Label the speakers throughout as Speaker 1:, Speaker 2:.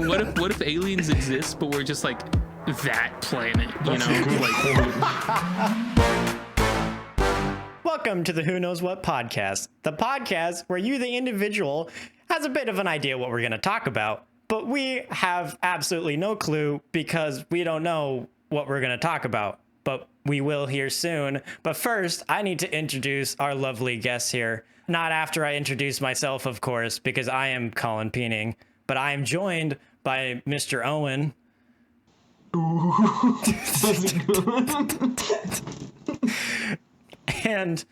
Speaker 1: what if aliens exist, but we're just like that planet, you know?
Speaker 2: Welcome to the Who Knows What podcast, the podcast where you, the individual, has a bit of an idea what we're going to talk about, but we have absolutely no clue because we don't know what we're going to talk about, but we will here soon. But first, I need to introduce our lovely guests here. Not after I introduce myself, of course, because I am Colin Peening, but I am joined by Mr. Owen. And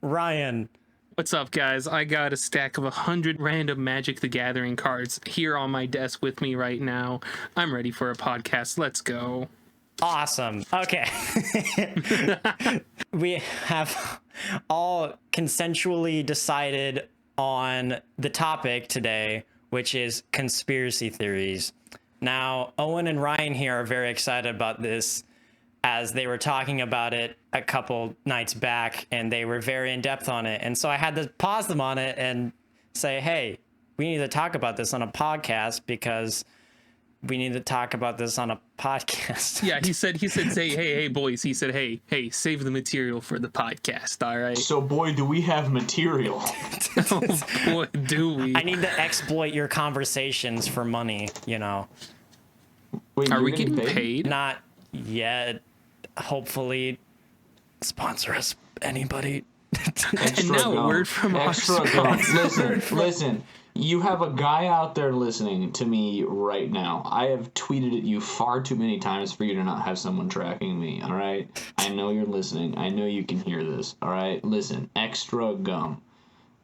Speaker 2: Ryan.
Speaker 1: What's up, guys? I got a stack of 100 random Magic the Gathering cards here on my desk with me right now. I'm ready for a podcast. Let's go.
Speaker 2: Awesome. Okay. We have all consensually decided on the topic today, which is conspiracy theories. Now, Owen and Ryan here are very excited about this, as they were talking about it a couple nights back, and they were very in depth on it. And so I had to pause them on it and say, hey, we need to talk about this on a podcast because we need to talk about this on a podcast.
Speaker 1: Yeah, he said, say, hey, boys. He said, hey, save the material for the podcast. All right.
Speaker 3: So, boy, do we have material.
Speaker 1: Oh, boy, do we.
Speaker 2: I need to exploit your conversations for money, you know.
Speaker 3: Wait,
Speaker 1: Are we getting paid?
Speaker 2: Not yet. Hopefully, sponsor us, anybody.
Speaker 1: And now a word from our sponsor.
Speaker 3: Listen. You have a guy out there listening to me right now. I have tweeted at you far too many times for you to not have someone tracking me, all right? I know you're listening. I know you can hear this, all right? Listen, extra gum.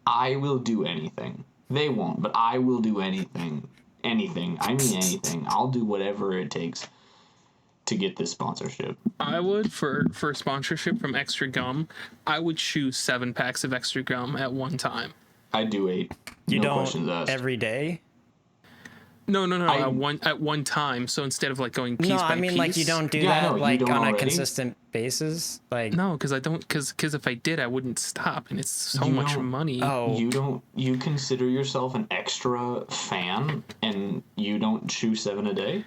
Speaker 3: I will do anything. They won't, but I will do anything. Anything. I mean anything. I'll do whatever it takes to get this sponsorship.
Speaker 1: I would, for sponsorship from Extra Gum, I would chew 7 packs of Extra Gum at one time.
Speaker 3: I do 8.
Speaker 2: You
Speaker 3: no
Speaker 2: don't
Speaker 3: questions asked.
Speaker 2: every day?
Speaker 1: No. At one time. So instead of like going piece by piece.
Speaker 2: No, I mean like you don't do
Speaker 3: Yeah, I
Speaker 2: that
Speaker 3: know, you
Speaker 2: like
Speaker 3: don't
Speaker 2: on a
Speaker 3: already?
Speaker 2: consistent basis. Like
Speaker 1: No, because I don't. Because if I did, I wouldn't stop, and it's so
Speaker 3: You
Speaker 1: much
Speaker 3: don't-
Speaker 1: money.
Speaker 2: oh,
Speaker 3: You consider yourself an extra fan and you don't chew 7 a day?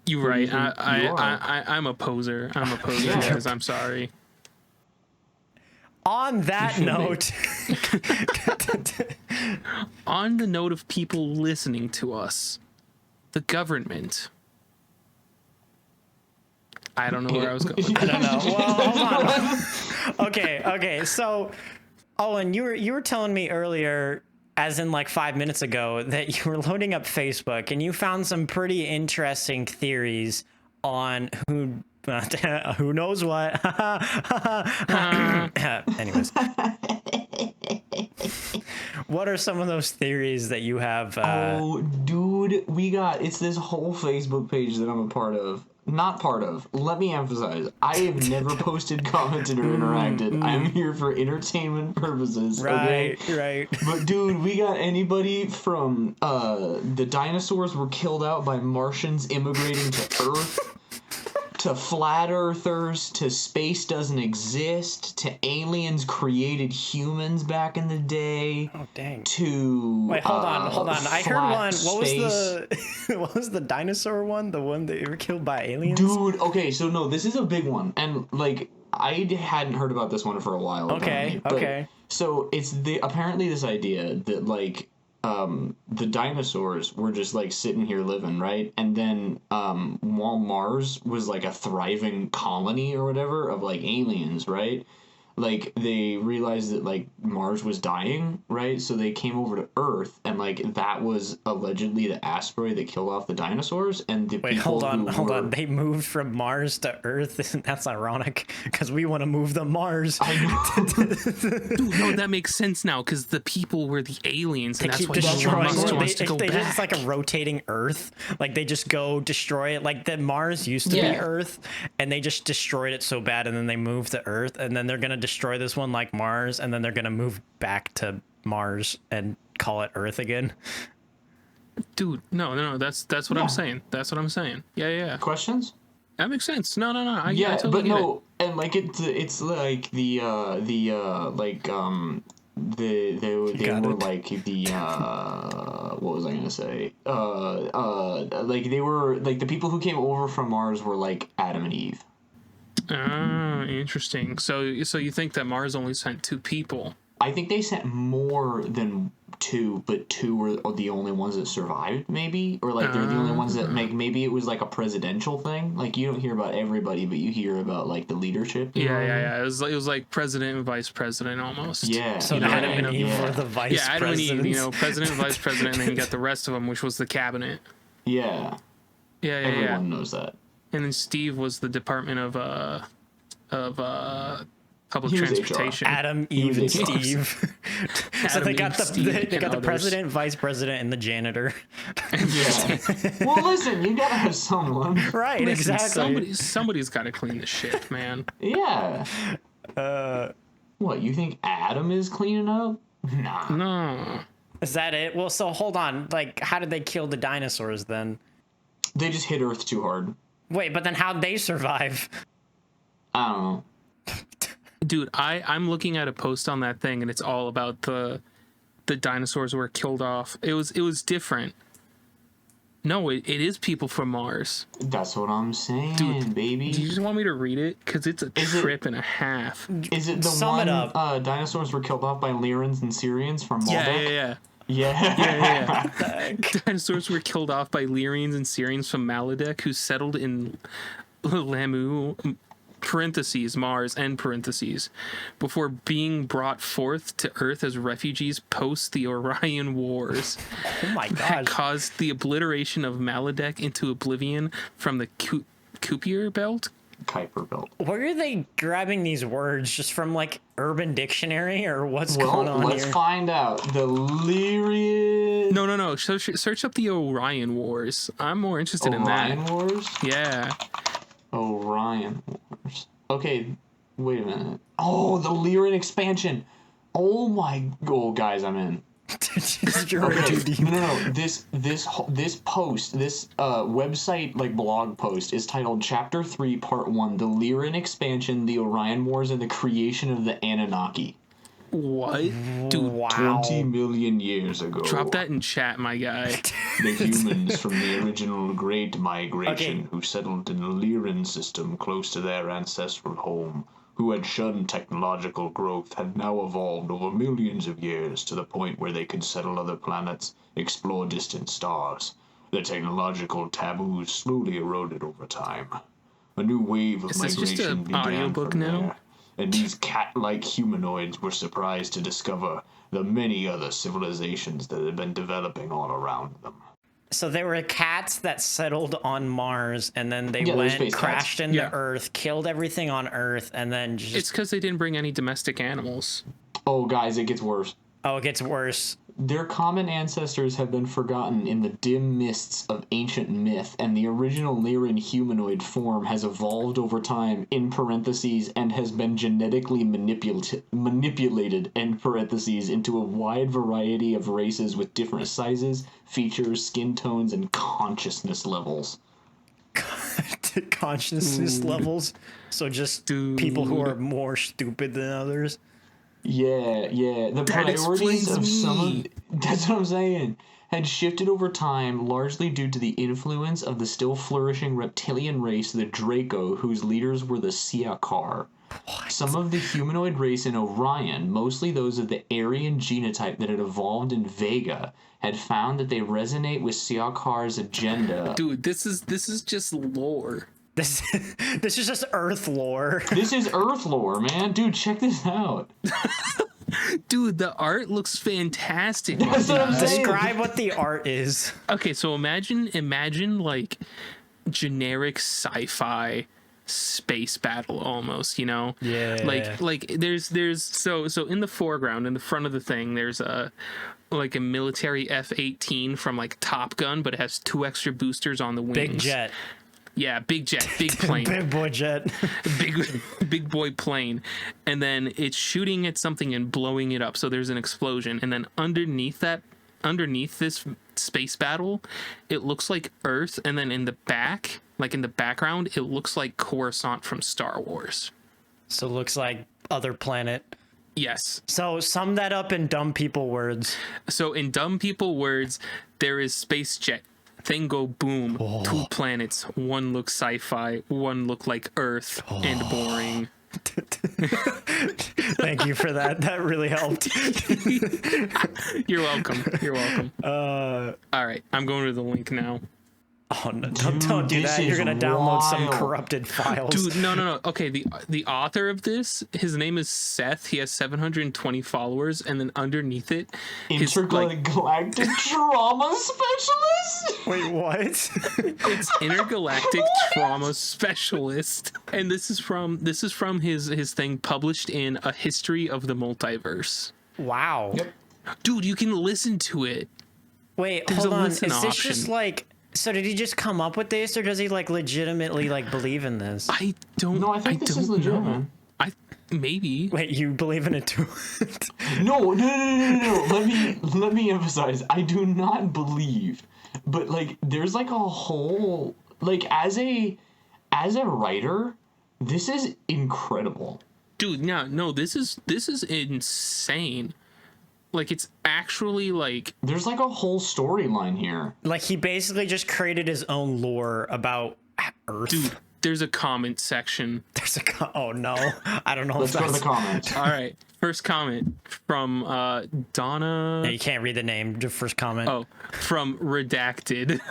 Speaker 1: You're right.
Speaker 3: you are.
Speaker 1: I'm a poser.
Speaker 3: Yeah.
Speaker 1: Guys. I'm sorry.
Speaker 2: on that note,
Speaker 1: On the note of people listening to us, the government. I don't know where I was going.
Speaker 2: I don't know. Well, hold on. Okay. So, Owen, you were telling me earlier, as in like 5 minutes ago, that you were loading up Facebook and you found some pretty interesting theories on who knows what. Anyways, what are some of those theories that you have?
Speaker 3: Oh, dude, it's this whole Facebook page that I'm a part of. Not part of. Let me emphasize, I have never posted, commented, or interacted. I'm here for entertainment purposes, okay?
Speaker 2: Right.
Speaker 3: But, dude, we got anybody from, the dinosaurs were killed out by Martians immigrating to Earth, to flat earthers, to space doesn't exist, to aliens created humans back in the day.
Speaker 2: Oh dang.
Speaker 3: To
Speaker 2: Wait, hold on. I heard one.
Speaker 3: space.
Speaker 2: What was the dinosaur one? The one that were killed by aliens?
Speaker 3: Dude, okay, so no, this is a big one, and like I hadn't heard about this one for a while.
Speaker 2: Okay.
Speaker 3: So it's apparently this idea that like the dinosaurs were just like sitting here living, right? And then while Mars was like a thriving colony or whatever of like aliens, right? Like they realized that like Mars was dying, right? So they came over to Earth, and like that was allegedly the asteroid that killed off the dinosaurs. And the
Speaker 2: Wait,
Speaker 3: people
Speaker 2: hold on. They moved from Mars to Earth. That's ironic because we want to move to Mars.
Speaker 3: I know.
Speaker 1: Dude, no, that makes sense now because the people were the aliens, and
Speaker 2: They
Speaker 1: that's
Speaker 2: keep
Speaker 1: why
Speaker 2: destroying.
Speaker 1: Musk wants to go
Speaker 2: They
Speaker 1: back.
Speaker 2: just like a rotating Earth. Like they just go destroy it. Like the Mars used to be
Speaker 3: Yeah.
Speaker 2: Earth, and they just destroyed it so bad, and then they moved to Earth, and then they're gonna destroy this one like Mars, and then they're gonna move back to Mars and call it Earth again.
Speaker 1: Dude, no, that's what I'm saying. That's what I'm saying. Yeah.
Speaker 3: Questions?
Speaker 1: That makes sense. No. I
Speaker 3: Yeah,
Speaker 1: totally
Speaker 3: but
Speaker 1: get
Speaker 3: no, and like it's like they
Speaker 2: Got
Speaker 3: were
Speaker 2: it.
Speaker 3: like the what was I gonna say? Like they were like the people who came over from Mars were like Adam and Eve.
Speaker 1: Ah, interesting. So you think that Mars only sent 2 people?
Speaker 3: I think they sent more than 2, but 2 were the only ones that survived, maybe, or like they're the only ones that maybe it was like a presidential thing. Like you don't hear about everybody, but you hear about like the leadership. You know what I mean?
Speaker 1: Yeah. It was like president and vice president almost.
Speaker 3: Yeah.
Speaker 2: So
Speaker 3: yeah,
Speaker 2: Adam and Eve were the vice
Speaker 1: Adam and Eve,
Speaker 2: presidents.
Speaker 1: president and vice president, and then you got the rest of them, which was the cabinet.
Speaker 3: Yeah.
Speaker 1: Yeah.
Speaker 3: Everyone knows that.
Speaker 1: And then Steve was the Department of Public
Speaker 3: He was HR.
Speaker 1: Transportation.
Speaker 2: Adam, Eve, and
Speaker 3: was a
Speaker 2: Steve. So they
Speaker 1: Adam,
Speaker 2: got
Speaker 1: Eve,
Speaker 2: the
Speaker 1: Steve,
Speaker 2: they got
Speaker 1: and
Speaker 2: the
Speaker 1: others.
Speaker 2: president, vice president, and the janitor.
Speaker 3: Yeah. Well, listen, you gotta have someone.
Speaker 2: Right,
Speaker 1: Listen,
Speaker 2: exactly.
Speaker 1: somebody's got to clean the shit, man.
Speaker 3: Yeah. What, you think Adam is cleaning up? Nah.
Speaker 1: No.
Speaker 2: Is that it? Well, so hold on. Like, how did they kill the dinosaurs then?
Speaker 3: They just hit Earth too hard.
Speaker 2: Wait, but then how'd they survive?
Speaker 3: I don't know.
Speaker 1: Dude, I'm looking at a post on that thing, and it's all about the dinosaurs were killed off. It was different. No, it is people from Mars.
Speaker 3: That's what I'm saying,
Speaker 1: Dude,
Speaker 3: baby.
Speaker 1: Do you just want me to read it? Because it's a
Speaker 3: Is it-
Speaker 1: trip and a half.
Speaker 3: Is it the
Speaker 2: Sum
Speaker 3: one
Speaker 2: it up.
Speaker 3: Dinosaurs were killed off by Lyrans and Syrians from Maldek?
Speaker 1: Yeah.
Speaker 3: Yeah.
Speaker 1: Dinosaurs were killed off by Lyrians and Syrians from Maladek, who settled in Lamu, parentheses, Mars, end parentheses, before being brought forth to Earth as refugees post the Orion Wars.
Speaker 2: Oh my
Speaker 1: That
Speaker 2: gosh.
Speaker 1: caused the obliteration of Maladek into oblivion from the Kuiper Belt.
Speaker 3: Kuiper Belt.
Speaker 2: Where are they grabbing these words? Just from like Urban Dictionary or what's going
Speaker 3: Well,
Speaker 2: on
Speaker 3: let's
Speaker 2: here?
Speaker 3: find out. The Lyrian...
Speaker 1: No. Search up the Orion Wars. I'm more interested in
Speaker 3: Orion
Speaker 1: that.
Speaker 3: Wars?
Speaker 1: Yeah.
Speaker 3: Orion Wars. Okay, wait a minute. Oh, the Lyran expansion. Oh my... Oh, guys, I'm in.
Speaker 2: You're way too deep.
Speaker 3: No. This post, this website like blog post is titled Chapter 3, Part 1: The Lyran Expansion, the Orion Wars, and the Creation of the Anunnaki.
Speaker 1: What? Dude,
Speaker 2: Wow.
Speaker 3: 20 million years ago.
Speaker 1: drop that in chat, my guy.
Speaker 3: The humans from the original Great Migration
Speaker 2: Okay.
Speaker 3: who settled in the Lyran system close to their ancestral home, who had shunned technological growth, had now evolved over millions of years to the point where they could settle other planets, explore distant stars. The technological taboos slowly eroded over time. A new wave of
Speaker 1: Is this just
Speaker 3: migration
Speaker 1: an
Speaker 3: began
Speaker 1: audiobook
Speaker 3: from
Speaker 1: now?
Speaker 3: there, and these cat-like humanoids were surprised to discover the many other civilizations that had been developing all around them.
Speaker 2: So there were cats that settled on Mars, and then they
Speaker 3: Yeah, they were
Speaker 2: went,
Speaker 3: space cats.
Speaker 2: crashed into
Speaker 1: Yeah.
Speaker 2: Earth, killed everything on Earth, and then just...
Speaker 1: It's because they didn't bring any domestic animals.
Speaker 3: Oh, guys, it gets worse.
Speaker 2: Oh, it gets worse.
Speaker 3: Their common ancestors have been forgotten in the dim mists of ancient myth, and the original Lyran humanoid form has evolved over time, in parentheses, and has been genetically manipulated, end parentheses, into a wide variety of races with different sizes, features, skin tones, and consciousness levels.
Speaker 2: Consciousness levels. So just people who are more stupid than others.
Speaker 3: Yeah. The
Speaker 1: That
Speaker 3: priorities of
Speaker 1: explains
Speaker 3: some
Speaker 1: me.
Speaker 3: of... That's what I'm saying. Had shifted over time, largely due to the influence of the still flourishing reptilian race, the Draco, whose leaders were the Siakar. Some of the humanoid race in Orion, mostly those of the Aryan genotype that had evolved in Vega, had found that they resonate with Siakar's agenda.
Speaker 1: Dude, this is just lore.
Speaker 2: This is just Earth lore.
Speaker 3: This is Earth lore, man. Dude, check this out.
Speaker 1: Dude, the art looks fantastic.
Speaker 3: That's what I'm saying.
Speaker 2: Describe what the art is.
Speaker 1: Okay, so imagine like generic sci-fi space battle almost, you know?
Speaker 2: Yeah.
Speaker 1: Like there's so in the foreground, in the front of the thing, there's a military F-18 from like Top Gun, but it has 2 extra boosters on the wings.
Speaker 2: Big jet.
Speaker 1: Yeah, big jet, big plane.
Speaker 2: Big boy jet.
Speaker 1: big boy plane, and then it's shooting at something and blowing it up, so there's an explosion, and then underneath this space battle, it looks like Earth, and then in the back, like in the background, it looks like Coruscant from Star Wars.
Speaker 2: So it looks like other planet.
Speaker 1: Yes.
Speaker 2: So sum that up in dumb people words.
Speaker 1: So in dumb people words, there is space jet. Thing go boom. 2 planets. One look sci-fi. One look like Earth and boring.
Speaker 2: Thank you for that. That really helped.
Speaker 1: You're welcome. You're welcome. All right, I'm going to the link now.
Speaker 2: Oh no! Don't do
Speaker 3: this
Speaker 2: that. You're
Speaker 3: is
Speaker 2: gonna download some
Speaker 3: wild.
Speaker 2: corrupted files.
Speaker 1: Dude, no. Okay, the author of this, his name is Seth. He has 720 followers, and then underneath it, his
Speaker 3: Intergalactic trauma specialist.
Speaker 2: Wait, what?
Speaker 1: it's intergalactic trauma specialist, and this is from his thing published in A History of the Multiverse.
Speaker 2: Wow.
Speaker 3: Yep.
Speaker 1: Dude, you can listen to it.
Speaker 2: Wait,
Speaker 1: There's
Speaker 2: hold
Speaker 1: a
Speaker 2: on. Is
Speaker 1: listen
Speaker 2: this
Speaker 1: option.
Speaker 2: just like? So did he just come up with this, or does he like legitimately like believe in this?
Speaker 1: I don't.
Speaker 3: No, I think this is legit,
Speaker 1: know.
Speaker 3: man.
Speaker 1: Maybe.
Speaker 2: Wait, you believe in it too?
Speaker 3: No. Let me emphasize. I do not believe, but like, there's like a whole like as a writer, this is incredible.
Speaker 1: Dude, no, this is insane. Like, it's actually like,
Speaker 3: There's like a whole storyline here.
Speaker 2: Like he basically just created his own lore about Earth.
Speaker 1: dude, there's a comment section.
Speaker 2: There's a oh no, I don't know.
Speaker 3: Let's
Speaker 2: if
Speaker 3: go to
Speaker 2: that's...
Speaker 3: the comments.
Speaker 1: All right, first comment from Donna.
Speaker 2: No, you can't read the name. Just first comment.
Speaker 1: Oh, from Redacted.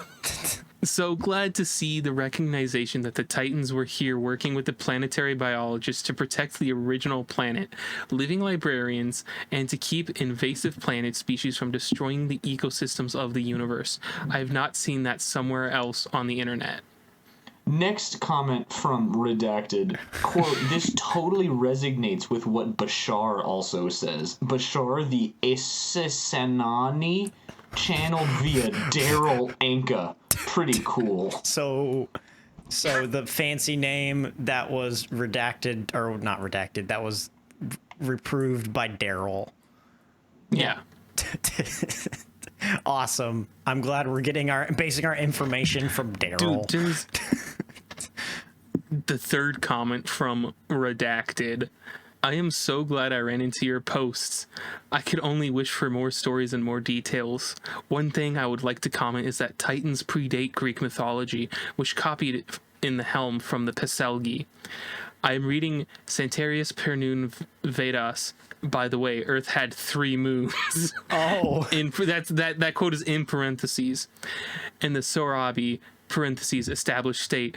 Speaker 1: So glad to see the recognition that the Titans were here working with the planetary biologists to protect the original planet, living librarians, and to keep invasive planet species from destroying the ecosystems of the universe. I have not seen that somewhere else on the internet.
Speaker 3: Next comment from Redacted, quote, this totally resonates with what Bashar also says. Bashar the Issasanani channeled via Daryl Anka. Pretty cool.
Speaker 2: So the fancy name that was redacted, or not redacted, that was reproved by Daryl.
Speaker 1: Yeah.
Speaker 2: Awesome. I'm glad we're getting basing our information from Daryl.
Speaker 1: Dude, there's the third comment from Redacted. I am so glad I ran into your posts. I could only wish for more stories and more details. One thing I would like to comment is that Titans predate Greek mythology, which copied it in the helm from the Peselgi. I am reading Santarius Pernun Vedas. By the way, Earth had 3 moons.
Speaker 2: Oh.
Speaker 1: That quote is in parentheses. And the Sorabi parentheses established state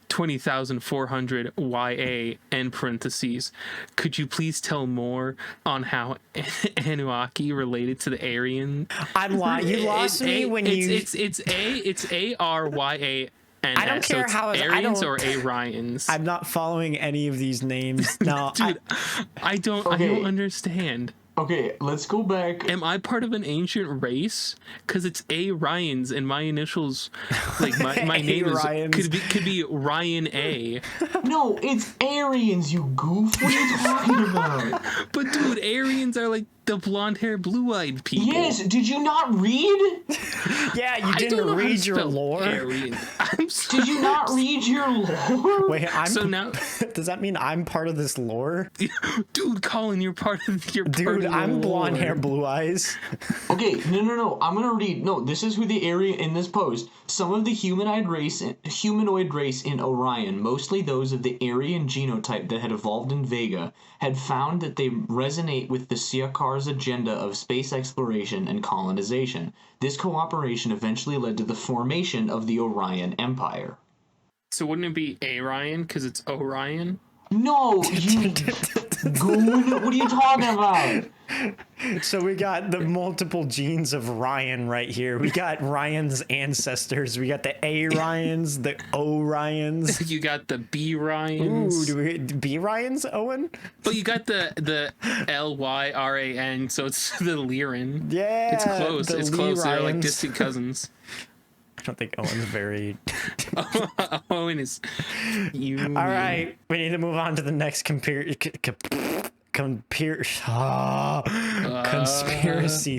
Speaker 1: 20,400 YA end parentheses. Could you please tell more on how Anunnaki related to the Aryan?
Speaker 2: I'm lying. You lost me when you.
Speaker 1: It's ARYANS.
Speaker 2: I don't care
Speaker 1: so
Speaker 2: how
Speaker 1: Aryans or Aryans.
Speaker 2: I'm not following any of these names. No,
Speaker 1: Dude, I don't understand.
Speaker 3: Okay, let's go back.
Speaker 1: Am I part of an ancient race? Because it's A Ryans and my initials, like my name
Speaker 2: Ryans.
Speaker 1: could be Ryan A.
Speaker 3: No, it's Aryans, you goof. What are you talking about?
Speaker 1: But dude, Aryans are like the blonde hair, blue eyed people.
Speaker 3: Yes, did you not read?
Speaker 2: yeah, you
Speaker 1: I don't
Speaker 2: didn't
Speaker 1: know how to
Speaker 2: read your
Speaker 1: spell
Speaker 2: lore.
Speaker 1: Aryan. I'm sorry.
Speaker 3: Did you not read your lore?
Speaker 2: Wait,
Speaker 1: So now,
Speaker 2: does that mean I'm part of this lore?
Speaker 1: dude, Colin, you're part of your.
Speaker 2: Dude, I'm blonde hair, blue eyes.
Speaker 3: Okay, no. I'm gonna read. No, this is who the Aryan in this post. Some of the humanoid race in Orion, mostly those of the Aryan genotype that had evolved in Vega, had found that they resonate with the Siakar's agenda of space exploration and colonization. This cooperation eventually led to the formation of the Orion Empire.
Speaker 1: So wouldn't it be Aryan because it's Orion?
Speaker 3: No, you goon! What are you talking about?
Speaker 2: So we got the multiple genes of Ryan right here. We got Ryan's ancestors. We got the A Ryans, the O Ryans.
Speaker 1: You got the B Ryans.
Speaker 2: Ooh, do we B Ryans, Owen?
Speaker 1: But you got the LYRAN, so it's the Lyran.
Speaker 2: Yeah,
Speaker 1: It's close.
Speaker 2: the
Speaker 1: It's
Speaker 2: Lee
Speaker 1: close. They're like
Speaker 2: Ryans.
Speaker 1: distant cousins.
Speaker 2: I don't think Owen's very.
Speaker 1: Owen is. You.
Speaker 2: All right, we need to move on to the next conspiracy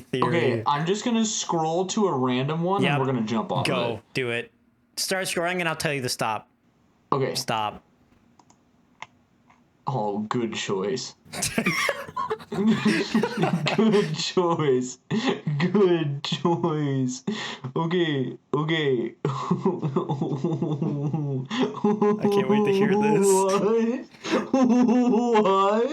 Speaker 2: theory.
Speaker 3: Okay, I'm just gonna scroll to a random one
Speaker 2: Yep.
Speaker 3: and we're gonna jump off of
Speaker 2: Go,
Speaker 3: it.
Speaker 2: do it. Start scrolling and I'll tell you to stop.
Speaker 3: Okay.
Speaker 2: Stop.
Speaker 3: Oh, good choice. Good choice. Good choice. Okay.
Speaker 2: I can't wait to hear this.
Speaker 3: What?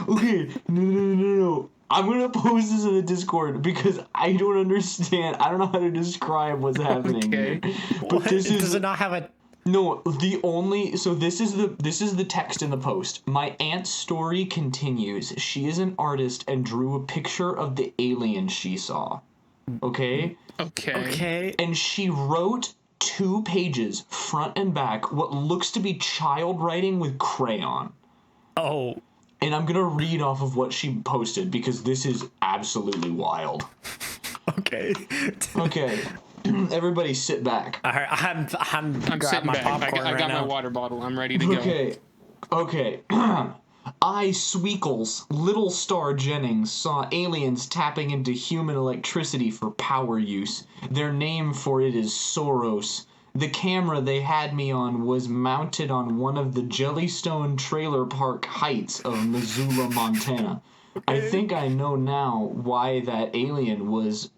Speaker 3: Okay. No. I'm gonna post this in the Discord because I don't understand. I don't know how to describe what's happening
Speaker 1: Okay.
Speaker 3: here. But
Speaker 2: What?
Speaker 3: this is
Speaker 2: Does it not have a?
Speaker 3: no, this is the text in the post. My aunt's story continues. She is an artist and drew a picture of the alien she saw. Okay?
Speaker 2: Okay.
Speaker 3: And she wrote 2 pages, front and back, what looks to be child writing with crayon.
Speaker 2: Oh.
Speaker 3: And I'm gonna read off of what she posted because this is absolutely wild.
Speaker 2: Okay.
Speaker 3: Okay. Everybody sit back.
Speaker 2: All right, I'm
Speaker 1: I'm
Speaker 2: grabbing
Speaker 1: sitting
Speaker 2: my
Speaker 1: back.
Speaker 2: popcorn
Speaker 1: I
Speaker 2: right
Speaker 1: got
Speaker 2: now.
Speaker 1: my water bottle. I'm ready to go.
Speaker 3: Okay. I, Sweekles, Little Star Jennings, saw aliens tapping into human electricity for power use. Their name for it is Soros. The camera they had me on was mounted on one of the Jellystone Trailer Park heights of Missoula, Montana. I think I know now why that alien was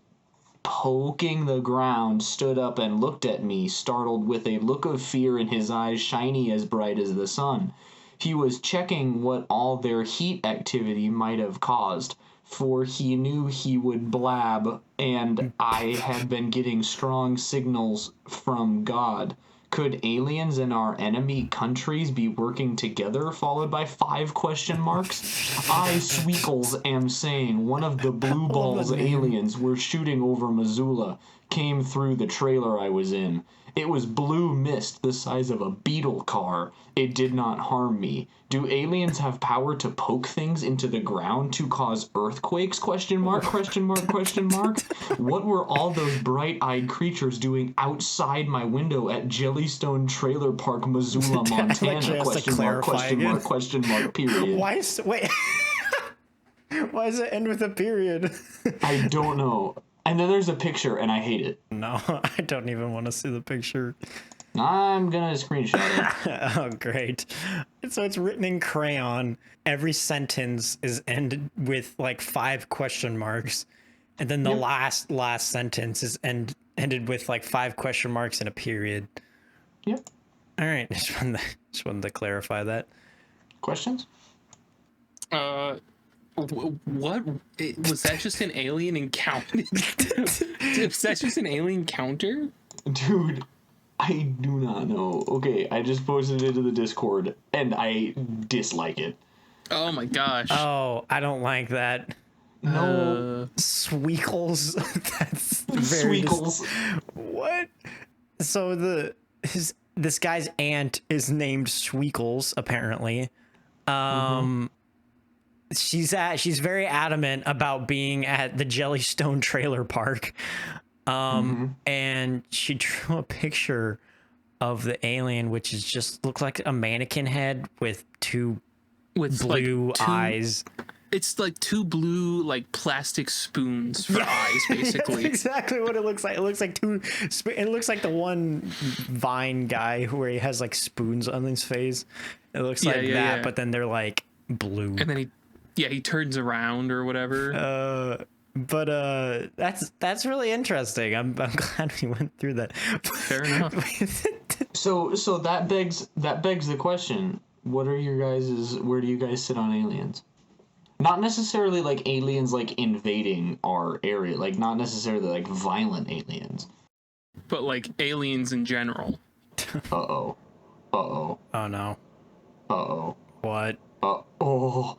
Speaker 3: poking the ground, stood up and looked at me, startled with a look of fear in his eyes shiny as bright as the sun. He was checking what all their heat activity might have caused, for he knew he would blab, and I had been getting strong signals from God. Could aliens in our enemy countries be working together? Followed by 5 question marks. I, Sweekles, am saying one of the blue balls aliens were shooting over Missoula came through the trailer I was in. It was blue mist the size of a beetle car. It did not harm me. Do aliens have power to poke things into the ground to cause earthquakes? Question mark, question mark, question mark. What were all those bright-eyed creatures doing outside my window at Jellystone Trailer Park, Missoula, Montana? Question mark, question mark, question mark, period.
Speaker 2: Wait. Why does it end with a period?
Speaker 3: I don't know. And then there's a picture, and I hate it.
Speaker 2: No, I don't even want to see the picture.
Speaker 3: I'm gonna screenshot it.
Speaker 2: Oh, great. So it's written in crayon. Every sentence is ended with like 5 question marks. And then the last sentence is ended with like 5 question marks and a period.
Speaker 3: Yep.
Speaker 2: All right. Just wanted to clarify that.
Speaker 3: Questions?
Speaker 1: What was that? Just an alien encounter? Was that just an alien encounter?
Speaker 3: Dude, I do not know. Okay, I just posted it to the Discord, and I dislike it.
Speaker 1: Oh my gosh.
Speaker 2: Oh, I don't like that.
Speaker 3: No.
Speaker 2: Sweekles. That's very
Speaker 3: Sweekles.
Speaker 2: What? So this guy's aunt is named Sweekles, apparently. She's very adamant about being at the Jellystone Trailer Park. And she drew a picture of the alien, which is just looked like a mannequin head with 2 blue eyes.
Speaker 1: It's like 2 blue like plastic spoons for eyes, basically.
Speaker 2: That's exactly what it looks like. It looks like it looks like the one Vine guy where he has like spoons on his face. It looks like that, but then they're like blue.
Speaker 1: And then he turns around or whatever.
Speaker 2: But that's really interesting. I'm glad we went through that.
Speaker 1: Fair enough.
Speaker 3: So that begs the question: what are your guys's? Where do you guys sit on aliens? Not necessarily like aliens like invading our area, like not necessarily like violent aliens,
Speaker 1: but like aliens in general.
Speaker 3: Uh-oh.
Speaker 2: Oh no.
Speaker 3: Uh-oh.
Speaker 2: What?
Speaker 3: Oh.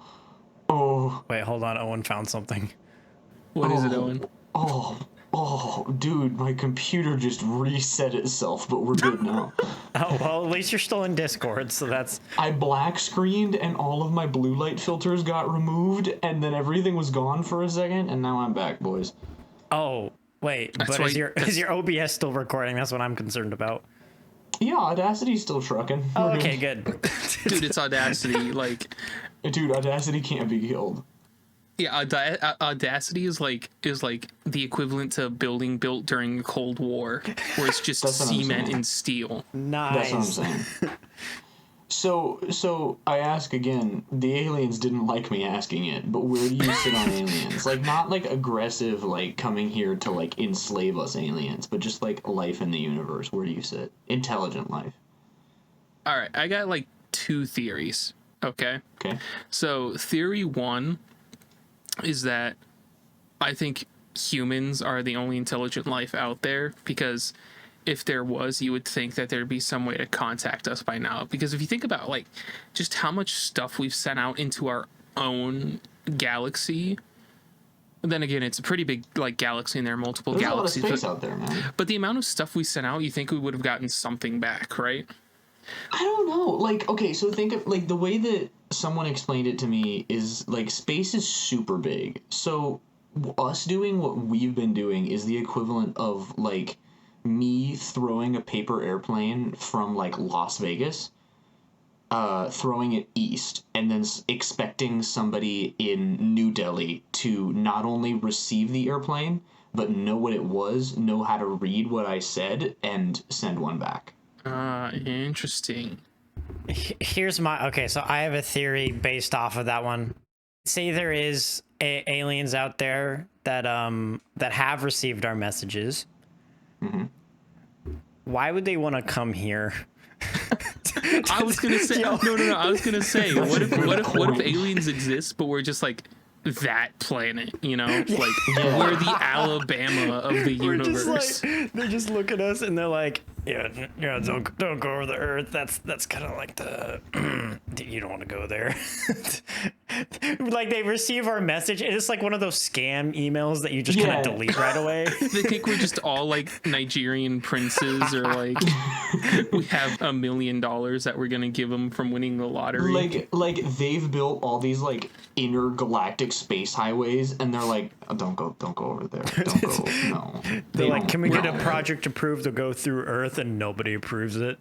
Speaker 2: Wait, hold on. Owen found something.
Speaker 1: What is it, Owen?
Speaker 3: Oh, dude, my computer just reset itself, but we're good now.
Speaker 2: Oh, well, at least you're still in Discord, so that's...
Speaker 3: I black screened and all of my blue light filters got removed, and then everything was gone for a second, and now I'm back, boys.
Speaker 2: Oh, wait, but is your OBS still recording? That's what I'm concerned about.
Speaker 3: Yeah, Audacity's still trucking.
Speaker 2: Oh, okay, good.
Speaker 1: Dude, it's Audacity, like...
Speaker 3: Dude, Audacity can't be killed.
Speaker 1: Yeah, Audacity is like the equivalent to a building built during the Cold War, where it's just cement and steel.
Speaker 2: Nice.
Speaker 3: That's what I'm saying. So I ask again. The aliens didn't like me asking it, but where do you sit on aliens? Like, not like aggressive, like coming here to like enslave us aliens, but just like life in the universe. Where do you sit? Intelligent life.
Speaker 1: All right, I got like two theories. Okay.
Speaker 3: Okay.
Speaker 1: So theory one is that I think humans are the only intelligent life out there, because if there was, you would think that there'd be some way to contact us by now. Because if you think about like just how much stuff we've sent out into our own galaxy, then again, it's a pretty big like galaxy, and there are multiple
Speaker 3: There's
Speaker 1: galaxies.
Speaker 3: a lot of space out there, man.
Speaker 1: But the amount of stuff we sent out, you think we would have gotten something back, right?
Speaker 3: I don't know. Like, okay, so think of like the way that someone explained it to me is like space is super big. So us doing what we've been doing is the equivalent of like me throwing a paper airplane from like Las Vegas, throwing it east, and then expecting somebody in New Delhi to not only receive the airplane but know what it was, know how to read what I said, and send one back.
Speaker 1: Interesting.
Speaker 2: Here's my okay. So I have a theory based off of that one. Say there is aliens out there that have received our messages.
Speaker 3: Mm-hmm.
Speaker 2: Why would they want to come here?
Speaker 1: I was gonna say no. I was gonna say what if aliens exist, but we're just like that planet, you know, like we're the Alabama of the universe.
Speaker 2: Just like, they just look at us and they're like, yeah, don't go over the Earth. That's kind of like the you don't want to go there. Like they receive our message, and it's like one of those scam emails that you just kind of delete right away.
Speaker 1: They think we're just all like Nigerian princes, or like we have $1 million that we're gonna give them from winning the lottery.
Speaker 3: Like they've built all these like intergalactic space highways, and they're like, oh, don't go over there. Don't go. No.
Speaker 2: They're like, can we get a project approved to go through Earth, and nobody approves it.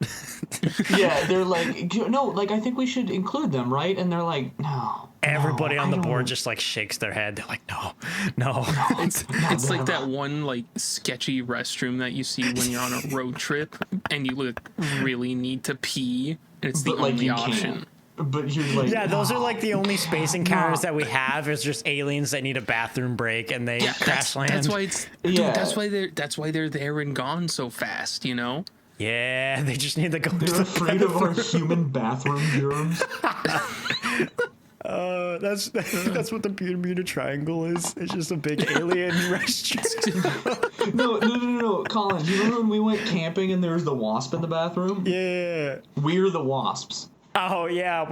Speaker 3: Yeah, they're like, no, like I think we should include them, right? And they're like, no.
Speaker 2: Everybody on the board just like shakes their head. They're like, no.
Speaker 1: It's like that one like sketchy restroom that you see when you're on a road trip and you look really need to pee, and it's the only option.
Speaker 3: But you're like,
Speaker 2: yeah, those are like the only space encounters that we have. Is just aliens that need a bathroom break and they crash land.
Speaker 1: That's why it's that's why they're there and gone so fast, you know.
Speaker 2: Yeah, they just need to go.
Speaker 3: They're afraid of our human bathroom germs.
Speaker 2: That's what the Bermuda Triangle is. It's just a big alien restaurant.
Speaker 3: No, Colin, do you remember when we went camping and there was the wasp in the bathroom?
Speaker 2: Yeah.
Speaker 3: We're the wasps.
Speaker 2: Oh, yeah.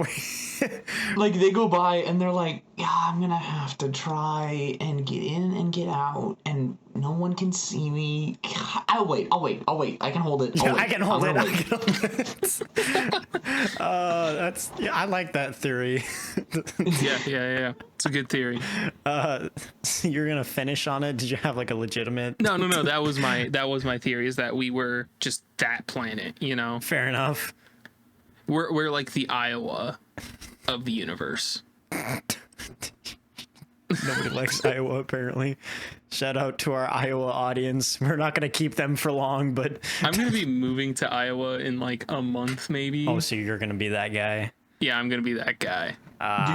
Speaker 3: Like, they go by and they're like, yeah, I'm gonna have to try and get in and get out, and no one can see me. I'll wait. I can hold it.
Speaker 2: I can hold it. I like that theory.
Speaker 1: Yeah. It's a good theory.
Speaker 2: So you're gonna finish on it? Did you have like a legitimate?
Speaker 1: No. That was my theory, is that we were just that planet, you know?
Speaker 2: Fair enough.
Speaker 1: We're like the Iowa of the universe.
Speaker 2: Nobody likes Iowa, apparently. Shout out to our Iowa audience. We're not going to keep them for long, but...
Speaker 1: I'm going to be moving to Iowa in like a month, maybe.
Speaker 2: Oh, so you're going to be that guy?
Speaker 1: Yeah, I'm going to be that guy.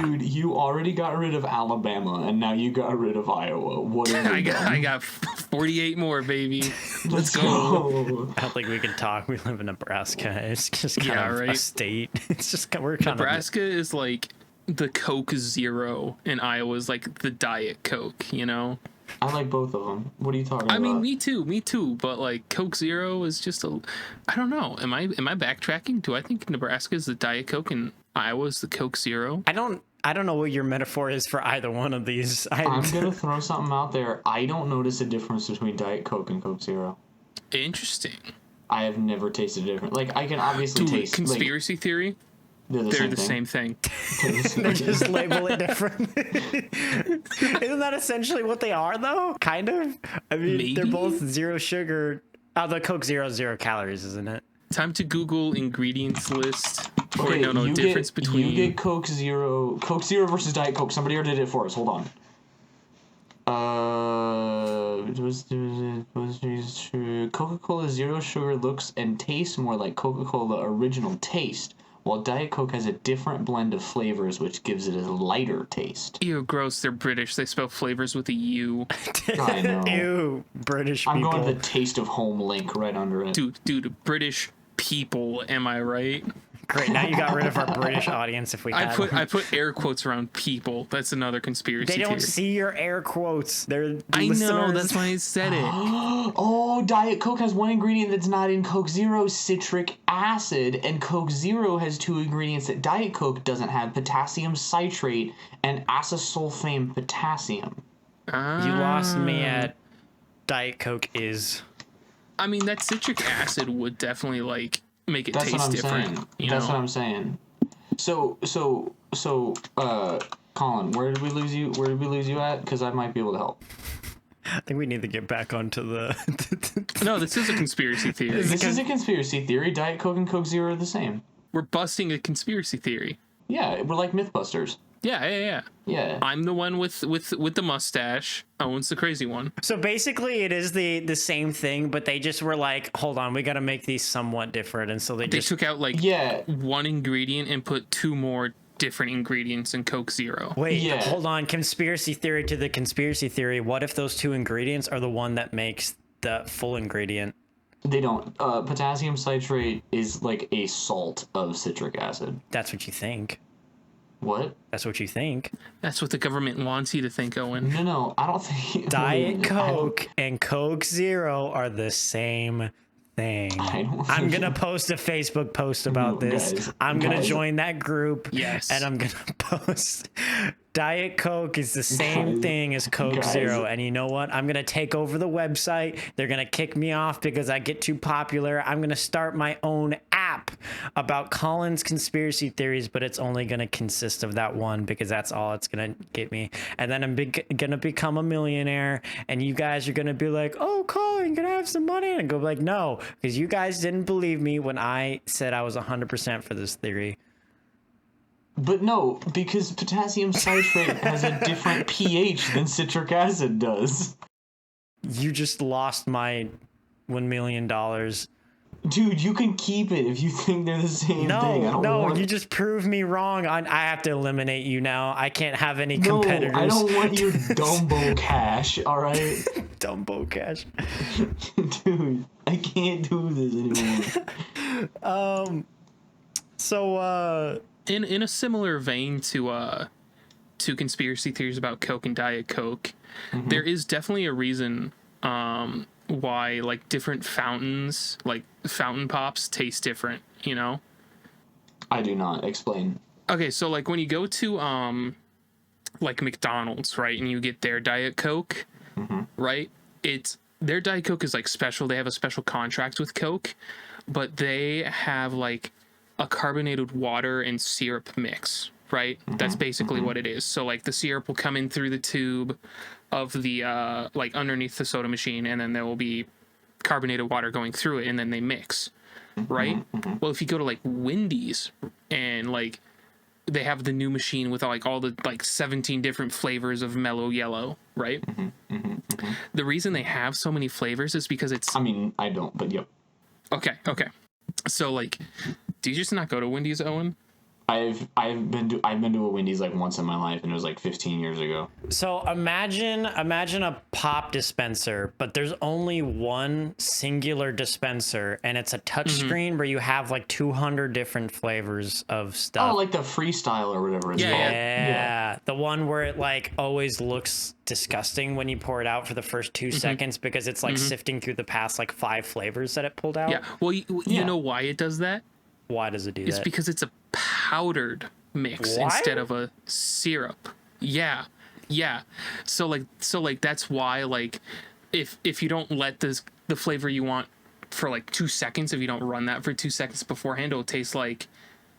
Speaker 3: Dude, you already got rid of Alabama, and now you got rid of Iowa. What have you done?
Speaker 1: I got 48 more, baby.
Speaker 3: Let's go.
Speaker 2: I don't think we can talk. We live in Nebraska. It's just kind of a state. It's just we're kind
Speaker 1: Nebraska is like the Coke Zero, and Iowa's like the Diet Coke, you know?
Speaker 3: I like both of them. What are you talking about?
Speaker 1: I mean, me too. But like Coke Zero is just I don't know. Am I backtracking? Do I think Nebraska is the Diet Coke and Iowa's the Coke Zero?
Speaker 2: I don't know what your metaphor is for either one of these.
Speaker 3: I'm gonna throw something out there. I don't notice a difference between Diet Coke and Coke Zero.
Speaker 1: Interesting.
Speaker 3: I have never tasted a difference. Like, I can obviously taste
Speaker 1: conspiracy theory. They're the same thing.
Speaker 2: They just label it different. Isn't that essentially what they are, though? Kind of. I mean,
Speaker 1: Maybe?
Speaker 2: They're both zero sugar. Oh, the Coke Zero, 0 calories, isn't it?
Speaker 1: Time to Google ingredients list.
Speaker 3: Okay,
Speaker 1: difference between.
Speaker 3: You get Coke Zero versus Diet Coke. Somebody already did it for us. Hold on. Coca-Cola Zero Sugar looks and tastes more like Coca-Cola Original Taste, while Diet Coke has a different blend of flavors which gives it a lighter taste.
Speaker 1: Ew, gross. They're British. They spell flavors with a U.
Speaker 3: I know.
Speaker 2: Ew, British people.
Speaker 3: I'm going to the taste of home link right under it.
Speaker 1: Dude, British people, am I right?
Speaker 2: Great, now you got rid of our British audience if we had one.
Speaker 1: I put air quotes around people. That's another conspiracy
Speaker 2: They don't
Speaker 1: theory.
Speaker 2: see your air quotes. They're
Speaker 1: I
Speaker 2: listeners.
Speaker 1: know, that's why I said it.
Speaker 3: Oh, Diet Coke has one ingredient that's not in Coke Zero, citric acid, and Coke Zero has two ingredients that Diet Coke doesn't have, potassium citrate and acesulfame potassium.
Speaker 2: You lost me at Diet Coke is.
Speaker 3: Ah.
Speaker 1: I mean, that citric acid would definitely, like, make it
Speaker 3: That's what
Speaker 1: taste
Speaker 3: I'm
Speaker 1: different.
Speaker 3: saying.
Speaker 1: You
Speaker 3: That's
Speaker 1: know?
Speaker 3: what I'm saying. So, Colin, where did we lose you? Where did we lose you at? Because I might be able to help.
Speaker 2: I think we need to get back onto the.
Speaker 1: No, this is a conspiracy theory.
Speaker 3: This is a conspiracy theory. Diet Coke and Coke Zero are the same.
Speaker 1: We're busting a conspiracy theory.
Speaker 3: Yeah, we're like MythBusters.
Speaker 1: Yeah.
Speaker 3: Yeah.
Speaker 1: I'm the one with the mustache. Owen's the crazy one.
Speaker 2: So basically, it is the same thing, but they just were like, "Hold on, we got to make these somewhat different," and so they
Speaker 1: They
Speaker 2: just
Speaker 1: took out, like,
Speaker 3: Yeah.
Speaker 1: one ingredient and put two more different ingredients in Coke Zero.
Speaker 2: wait.
Speaker 3: Yeah.
Speaker 2: Hold on, conspiracy theory to the conspiracy theory. What if those two ingredients are the one that makes the full ingredient?
Speaker 3: They don't. Potassium citrate is like a salt of citric acid.
Speaker 2: That's what you think.
Speaker 3: What?
Speaker 2: That's what you think.
Speaker 1: That's what the government wants you to think, Owen.
Speaker 3: No, I don't think.
Speaker 2: Diet
Speaker 3: I don't-
Speaker 2: Coke and Coke Zero are the same thing.
Speaker 3: I don't
Speaker 2: I'm
Speaker 3: think-
Speaker 2: gonna post a Facebook post about
Speaker 3: No,
Speaker 2: this.
Speaker 3: guys,
Speaker 2: I'm gonna
Speaker 3: guys.
Speaker 2: join that group.
Speaker 1: Yes.
Speaker 2: And I'm gonna post Diet Coke is the same
Speaker 3: Guys,
Speaker 2: thing as Coke
Speaker 3: guys.
Speaker 2: Zero. And you know what? I'm gonna take over the website. They're gonna kick me off because I get too popular. I'm gonna start my own app about Colin's conspiracy theories, but it's only gonna consist of that one because that's all it's gonna get me. And then I'm gonna become a millionaire, and you guys are gonna be like, "Oh, Colin, can I have some money?" And I go like, "No," because you guys didn't believe me when I said I was 100% for this theory.
Speaker 3: But no, because potassium citrate has a different pH than citric acid does.
Speaker 2: You just lost my $1 million.
Speaker 3: Dude, you can keep it if you think they're the same thing. I
Speaker 2: No,
Speaker 3: don't
Speaker 2: no,
Speaker 3: want...
Speaker 2: you just proved me wrong. I have to eliminate you now. I can't have any
Speaker 3: No,
Speaker 2: competitors.
Speaker 3: I don't want your Dumbo cash, alright?
Speaker 2: Dumbo cash.
Speaker 3: Dude, I can't do this anymore.
Speaker 2: So,
Speaker 1: In a similar vein to conspiracy theories about Coke and Diet Coke, there is definitely a reason why, like, different fountains, like fountain pops, taste different, you know?
Speaker 3: I do not. Explain.
Speaker 1: Okay, so, like, when you go to like McDonald's, right, and you get their Diet Coke, right, their Diet Coke is, like, special. They have a special contract with Coke, but they have, like, a carbonated water and syrup mix, right? That's basically what it is. So, like, the syrup will come in through the tube of the like underneath the soda machine, and then there will be carbonated water going through it, and then they mix, right? Well, if you go to, like, Wendy's, and, like, they have the new machine with, like, all the, like, 17 different flavors of mellow yellow, right? The reason they have so many flavors is because it's
Speaker 3: I mean, I don't, but yep.
Speaker 1: okay. So, like, do you just not go to Wendy's, Owen?
Speaker 3: I've been to a Wendy's like once in my life, and it was like 15 years ago.
Speaker 2: So imagine a pop dispenser, but there's only one singular dispenser, and it's a touchscreen where you have like 200 different flavors of stuff.
Speaker 3: Oh, like the freestyle or whatever it's
Speaker 1: Yeah,
Speaker 3: called.
Speaker 2: Yeah, the one where it like always looks disgusting when you pour it out for the first 2 seconds because it's like sifting through the past like 5 flavors that it pulled out.
Speaker 1: Yeah. Well, you know why it does that?
Speaker 2: Why does it do
Speaker 1: It's
Speaker 2: that?
Speaker 1: because it's a powdered mix
Speaker 2: What?
Speaker 1: instead of a syrup. Yeah. So like that's why, like, if you don't let the flavor you want for like 2 seconds, if you don't run that for 2 seconds beforehand, it'll taste like,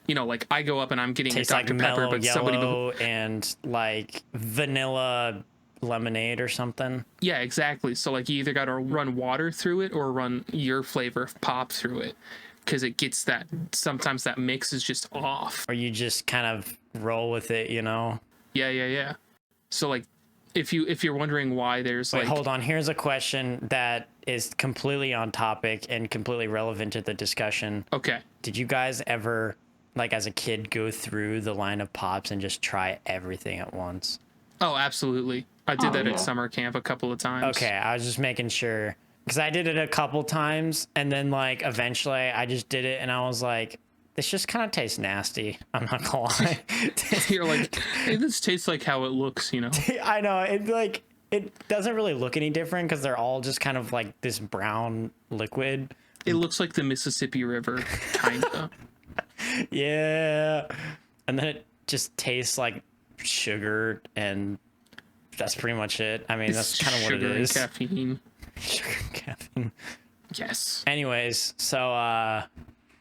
Speaker 1: you know, like I go up and I'm getting
Speaker 2: Tastes
Speaker 1: a
Speaker 2: like
Speaker 1: Dr. Pepper,
Speaker 2: mellow
Speaker 1: but somebody
Speaker 2: yellow and like vanilla lemonade or something.
Speaker 1: yeah, exactly. So like you either got to run water through it or run your flavor of pop through it, because it gets that, sometimes that mix is just off.
Speaker 2: Or you just kind of roll with it, you know?
Speaker 1: Yeah. So like if you're wondering why there's
Speaker 2: Wait,
Speaker 1: like
Speaker 2: hold on. Here's a question that is completely on topic and completely relevant to the discussion.
Speaker 1: okay.
Speaker 2: Did you guys ever like as a kid, go through the line of pops and just try everything at once?
Speaker 1: Oh, absolutely. I did
Speaker 3: Oh,
Speaker 1: that
Speaker 3: yeah.
Speaker 1: at summer camp a couple of times.
Speaker 2: Okay, I was just making sure because I did it a couple times, and then like eventually I just did it, and I was like, this just kind of tastes nasty. I'm not gonna lie.
Speaker 1: You're like, hey, this tastes like how it looks, you know?
Speaker 2: I know it doesn't really look any different because they're all just kind of like this brown liquid.
Speaker 1: It looks like the Mississippi River, kinda.
Speaker 2: Yeah, and then it just tastes like sugar, and that's pretty much it. I mean, that's kind of what it
Speaker 1: sugar and
Speaker 2: is.
Speaker 1: caffeine.
Speaker 2: Sugar and caffeine.
Speaker 1: Yes.
Speaker 2: Anyways, so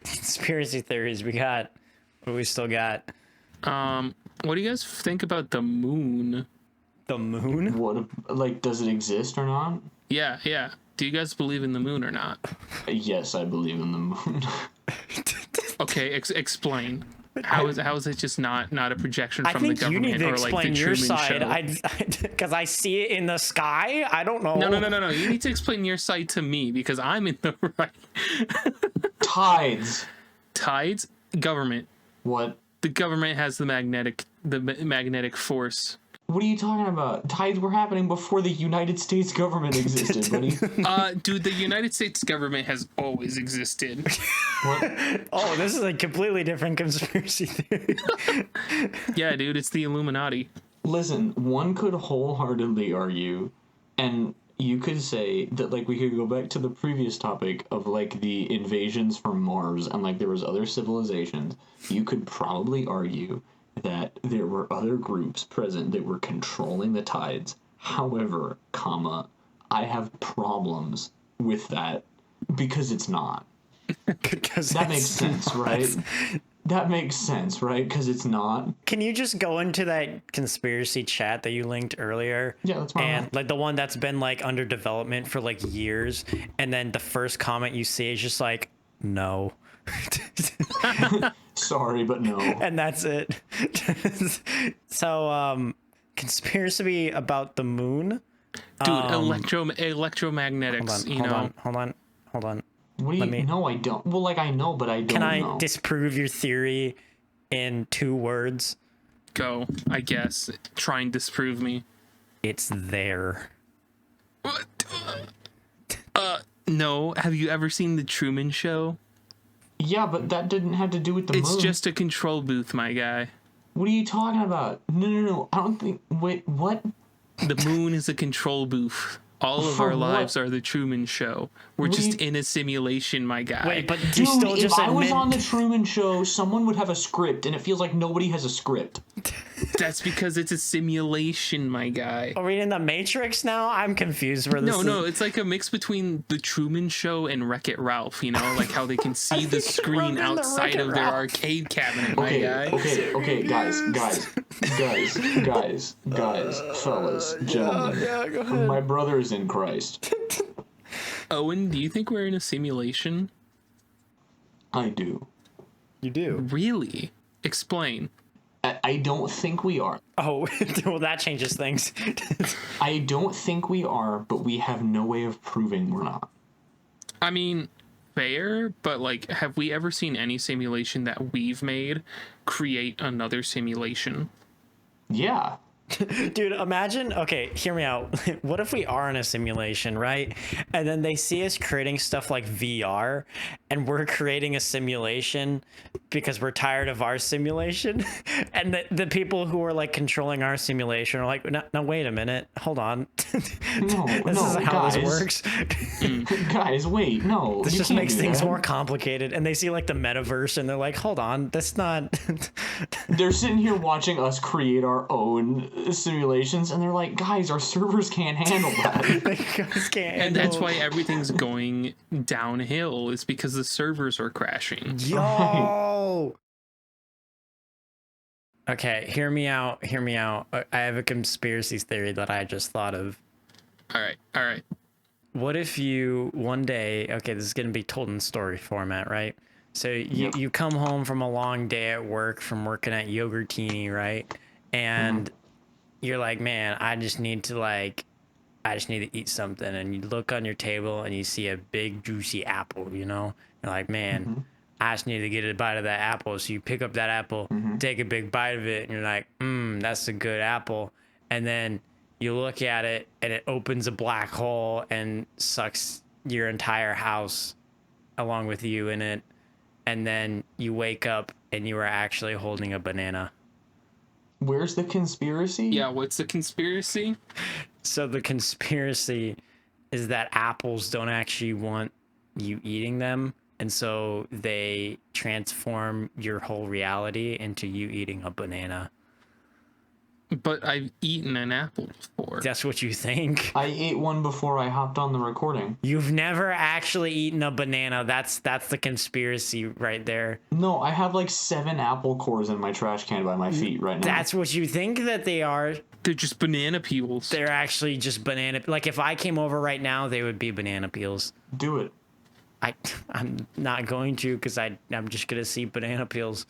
Speaker 2: conspiracy theories. What do we still got?
Speaker 1: What do you guys think about the moon?
Speaker 2: The moon?
Speaker 3: What, like, does it exist or not?
Speaker 1: Yeah, yeah. Do you guys believe in the moon or not?
Speaker 3: Yes, I believe in the moon.
Speaker 1: Okay, explain. How is it just not a projection
Speaker 2: I
Speaker 1: from the
Speaker 2: think you
Speaker 1: government
Speaker 2: need to
Speaker 1: or like the
Speaker 2: explain your
Speaker 1: Truman
Speaker 2: side.
Speaker 1: Show?
Speaker 2: Because I see it in the sky. I don't know.
Speaker 1: No. You need to explain your side to me because I'm in the right.
Speaker 3: Tides.
Speaker 1: Tides, government.
Speaker 3: What?
Speaker 1: The government has the magnetic force.
Speaker 3: What are you talking about? Tides were happening before the United States government existed, buddy.
Speaker 1: Dude, the United States government has always existed.
Speaker 3: What?
Speaker 2: Oh, this is a completely different conspiracy theory.
Speaker 1: Yeah, dude, it's the Illuminati.
Speaker 3: Listen, one could wholeheartedly argue, and you could say that, like, we could go back to the previous topic of, like, the invasions from Mars and, like, there was other civilizations. You could probably argue that there were other groups present that were controlling the tides. However, I have problems with that because it's not. That makes sense, right? That makes sense, right? Because it's not.
Speaker 2: Can you just go into that conspiracy chat that you linked earlier?
Speaker 3: Yeah, that's fine.
Speaker 2: And like the one that's been like under development for like years, and then the first comment you see is just like, no.
Speaker 3: Sorry, but no.
Speaker 2: And that's it. So, conspiracy about the moon.
Speaker 1: Dude, electromagnetics,
Speaker 2: Hold on.
Speaker 3: What do you? No, I don't. Well, like, I know, but I don't
Speaker 2: Can I
Speaker 3: know.
Speaker 2: disprove your theory in 2 words?
Speaker 1: Go, I guess. Try and disprove me.
Speaker 2: It's there.
Speaker 1: What? No. Have you ever seen the Truman Show?
Speaker 3: Yeah, but that didn't have to do with the
Speaker 1: It's
Speaker 3: moon.
Speaker 1: just a control booth, my guy.
Speaker 3: What are you talking about? No. I don't think. Wait, what?
Speaker 1: The moon is a control booth. All of
Speaker 3: For
Speaker 1: our
Speaker 3: what?
Speaker 1: lives are the Truman Show. We're
Speaker 3: What do
Speaker 1: just
Speaker 3: you-
Speaker 1: in a simulation, my guy.
Speaker 2: Wait, but you
Speaker 3: Dude,
Speaker 2: still
Speaker 3: if
Speaker 2: just
Speaker 3: I was
Speaker 2: admit...
Speaker 3: on the Truman Show, someone would have a script, and it feels like nobody has a script.
Speaker 1: That's because it's a simulation, my guy.
Speaker 2: Are we in the Matrix now? I'm confused where this
Speaker 1: No,
Speaker 2: is.
Speaker 1: it's like a mix between the Truman Show and Wreck-It Ralph, you know? Like how they can see the screen
Speaker 2: Wreck-It
Speaker 1: outside of their
Speaker 2: Ralph.
Speaker 1: arcade cabinet, my
Speaker 3: Okay,
Speaker 1: guy.
Speaker 3: okay, guys, fellas, gentlemen.
Speaker 2: Yeah, go ahead.
Speaker 3: My brother is in Christ.
Speaker 1: Owen, do you think we're in a simulation?
Speaker 3: I do.
Speaker 2: You do.
Speaker 1: Really? Explain.
Speaker 3: I don't think we are.
Speaker 2: Oh, well, that changes things.
Speaker 3: I don't think we are, but we have no way of proving we're not.
Speaker 1: I mean, fair, but like, have we ever seen any simulation that we've made create another simulation?
Speaker 3: Yeah.
Speaker 2: Dude, imagine, okay, hear me out. What if we are in a simulation, right? And then they see us creating stuff like VR, and we're creating a simulation because we're tired of our simulation. And the people who are like controlling our simulation are like, no, wait a minute, hold on.
Speaker 3: No,
Speaker 2: This
Speaker 3: no,
Speaker 2: isn't how
Speaker 3: guys.
Speaker 2: this works.
Speaker 3: Guys, wait, no.
Speaker 2: This
Speaker 3: you
Speaker 2: just
Speaker 3: can't
Speaker 2: makes
Speaker 3: do
Speaker 2: things
Speaker 3: that.
Speaker 2: more complicated. And they see like the metaverse and they're like, hold on, that's not.
Speaker 3: They're sitting here watching us create our own simulations, and they're like, guys, our servers can't handle that.
Speaker 2: They just can't
Speaker 1: And that's
Speaker 2: handle-
Speaker 1: why everything's going downhill, is because the servers are crashing.
Speaker 2: Yo. Okay, hear me out. I have a conspiracy theory that I just thought of.
Speaker 1: All right.
Speaker 2: What if you one day, okay, this is going to be told in story format, right? So you come home from a long day at work from working at Yogurtini, right? And you're like, man, I just need to eat something. And you look on your table and you see a big juicy apple, you know? You're like, man, I just need to get a bite of that apple. So you pick up that apple, take a big bite of it, and you're like, that's a good apple. And then you look at it, and it opens a black hole and sucks your entire house along with you in it. And then you wake up, and you are actually holding a banana.
Speaker 3: Where's the conspiracy?
Speaker 1: Yeah, what's the conspiracy?
Speaker 2: So the conspiracy is that apples don't actually want you eating them. And so they transform your whole reality into you eating a banana.
Speaker 1: But I've eaten an apple before.
Speaker 2: That's what you think.
Speaker 3: I ate one before I hopped on the recording.
Speaker 2: You've never actually eaten a banana. That's the conspiracy right there.
Speaker 3: No, I have like 7 apple cores in my trash can by my feet right now.
Speaker 2: That's what you think that they are.
Speaker 1: They're just banana peels.
Speaker 2: They're actually just banana. Like if I came over right now, they would be banana peels.
Speaker 3: Do it.
Speaker 2: I'm not going to because I'm just going to see banana peels.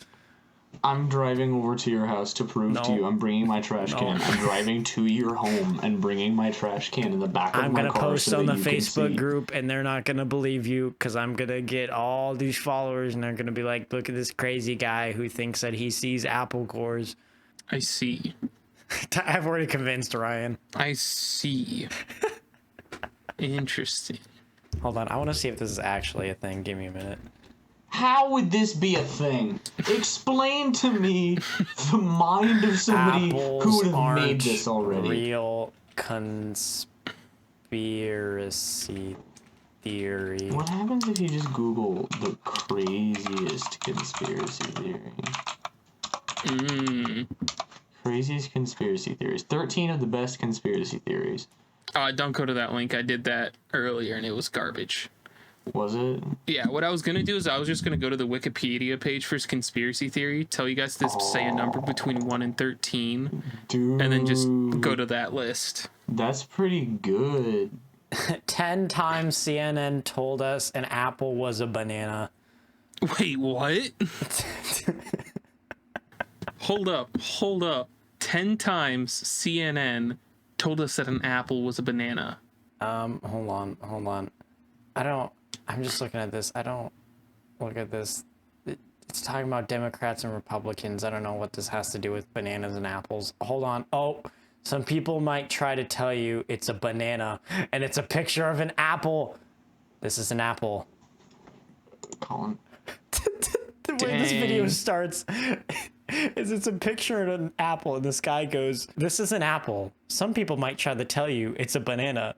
Speaker 3: I'm driving over to your house to prove to you I'm bringing my trash can. I'm driving to your home and bringing my trash can in the back of
Speaker 2: I'm
Speaker 3: my
Speaker 2: going to
Speaker 3: car
Speaker 2: post
Speaker 3: so
Speaker 2: on
Speaker 3: that
Speaker 2: the
Speaker 3: you can
Speaker 2: Facebook
Speaker 3: see.
Speaker 2: group and they're not going to believe you because I'm going to get all these followers and they're going to be like, look at this crazy guy who thinks that he sees apple cores.
Speaker 1: I see.
Speaker 2: I've already convinced Ryan.
Speaker 1: I see. Interesting.
Speaker 2: Hold on. I want to see if this is actually a thing. Give me a minute.
Speaker 3: How would this be a thing? Explain to me the mind of somebody
Speaker 2: Apples
Speaker 3: who would have
Speaker 2: aren't
Speaker 3: made this already.
Speaker 2: real conspiracy theory.
Speaker 3: What happens if you just Google the craziest conspiracy theory? Craziest conspiracy theories. 13 of the best conspiracy theories.
Speaker 1: Don't go to that link. I did that earlier and it was garbage.
Speaker 3: Was it?
Speaker 1: Yeah, what I was going to do is I was just going to go to the Wikipedia page for conspiracy theory, tell you guys to say a number between 1 and 13,
Speaker 3: Dude.
Speaker 1: and then just go to that list.
Speaker 3: That's pretty good.
Speaker 2: 10 times CNN told us an apple was a banana.
Speaker 1: Wait, what? Hold up. 10 times CNN told us that an apple was a banana.
Speaker 2: Hold on. I'm just looking at this. I don't look at this. It's talking about Democrats and Republicans. I don't know what this has to do with bananas and apples. Hold on. Oh, some people might try to tell you it's a banana, and it's a picture of an apple. This is an apple.
Speaker 3: Colin.
Speaker 2: The way this video
Speaker 1: Dang.
Speaker 2: starts is it's a picture of an apple, and this guy goes, "This is an apple. Some people might try to tell you it's a banana.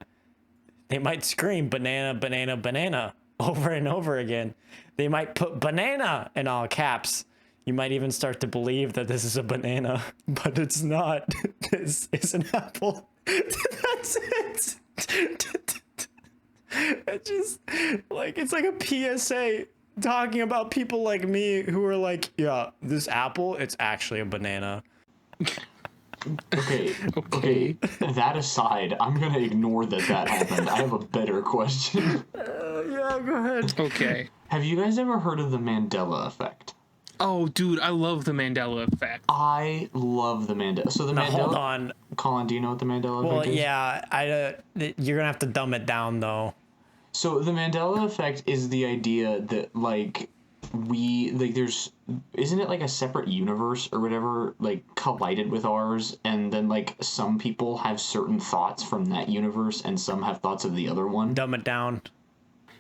Speaker 2: They might scream banana, banana, banana over and over again. They might put banana in all caps. You might even start to believe that this is a banana, but it's not. This is an apple." That's it. It's just like, it's like a PSA talking about people like me who are like, yeah, this apple, it's actually a banana.
Speaker 3: Okay. That aside, I'm gonna ignore that happened. I have a better question.
Speaker 2: Yeah, go ahead.
Speaker 1: Okay.
Speaker 3: Have you guys ever heard of the Mandela effect?
Speaker 1: Oh, dude, I love the Mandela effect.
Speaker 3: I love the Mandela. So the
Speaker 2: Now,
Speaker 3: Mandela.
Speaker 2: hold on.
Speaker 3: Colin, do you know what the Mandela
Speaker 2: Well,
Speaker 3: effect is?
Speaker 2: yeah, you're gonna have to dumb it down though.
Speaker 3: So the Mandela effect is the idea that isn't it like a separate universe or whatever, like collided with ours, and then like some people have certain thoughts from that universe and some have thoughts of the other one?
Speaker 2: Dumb it down.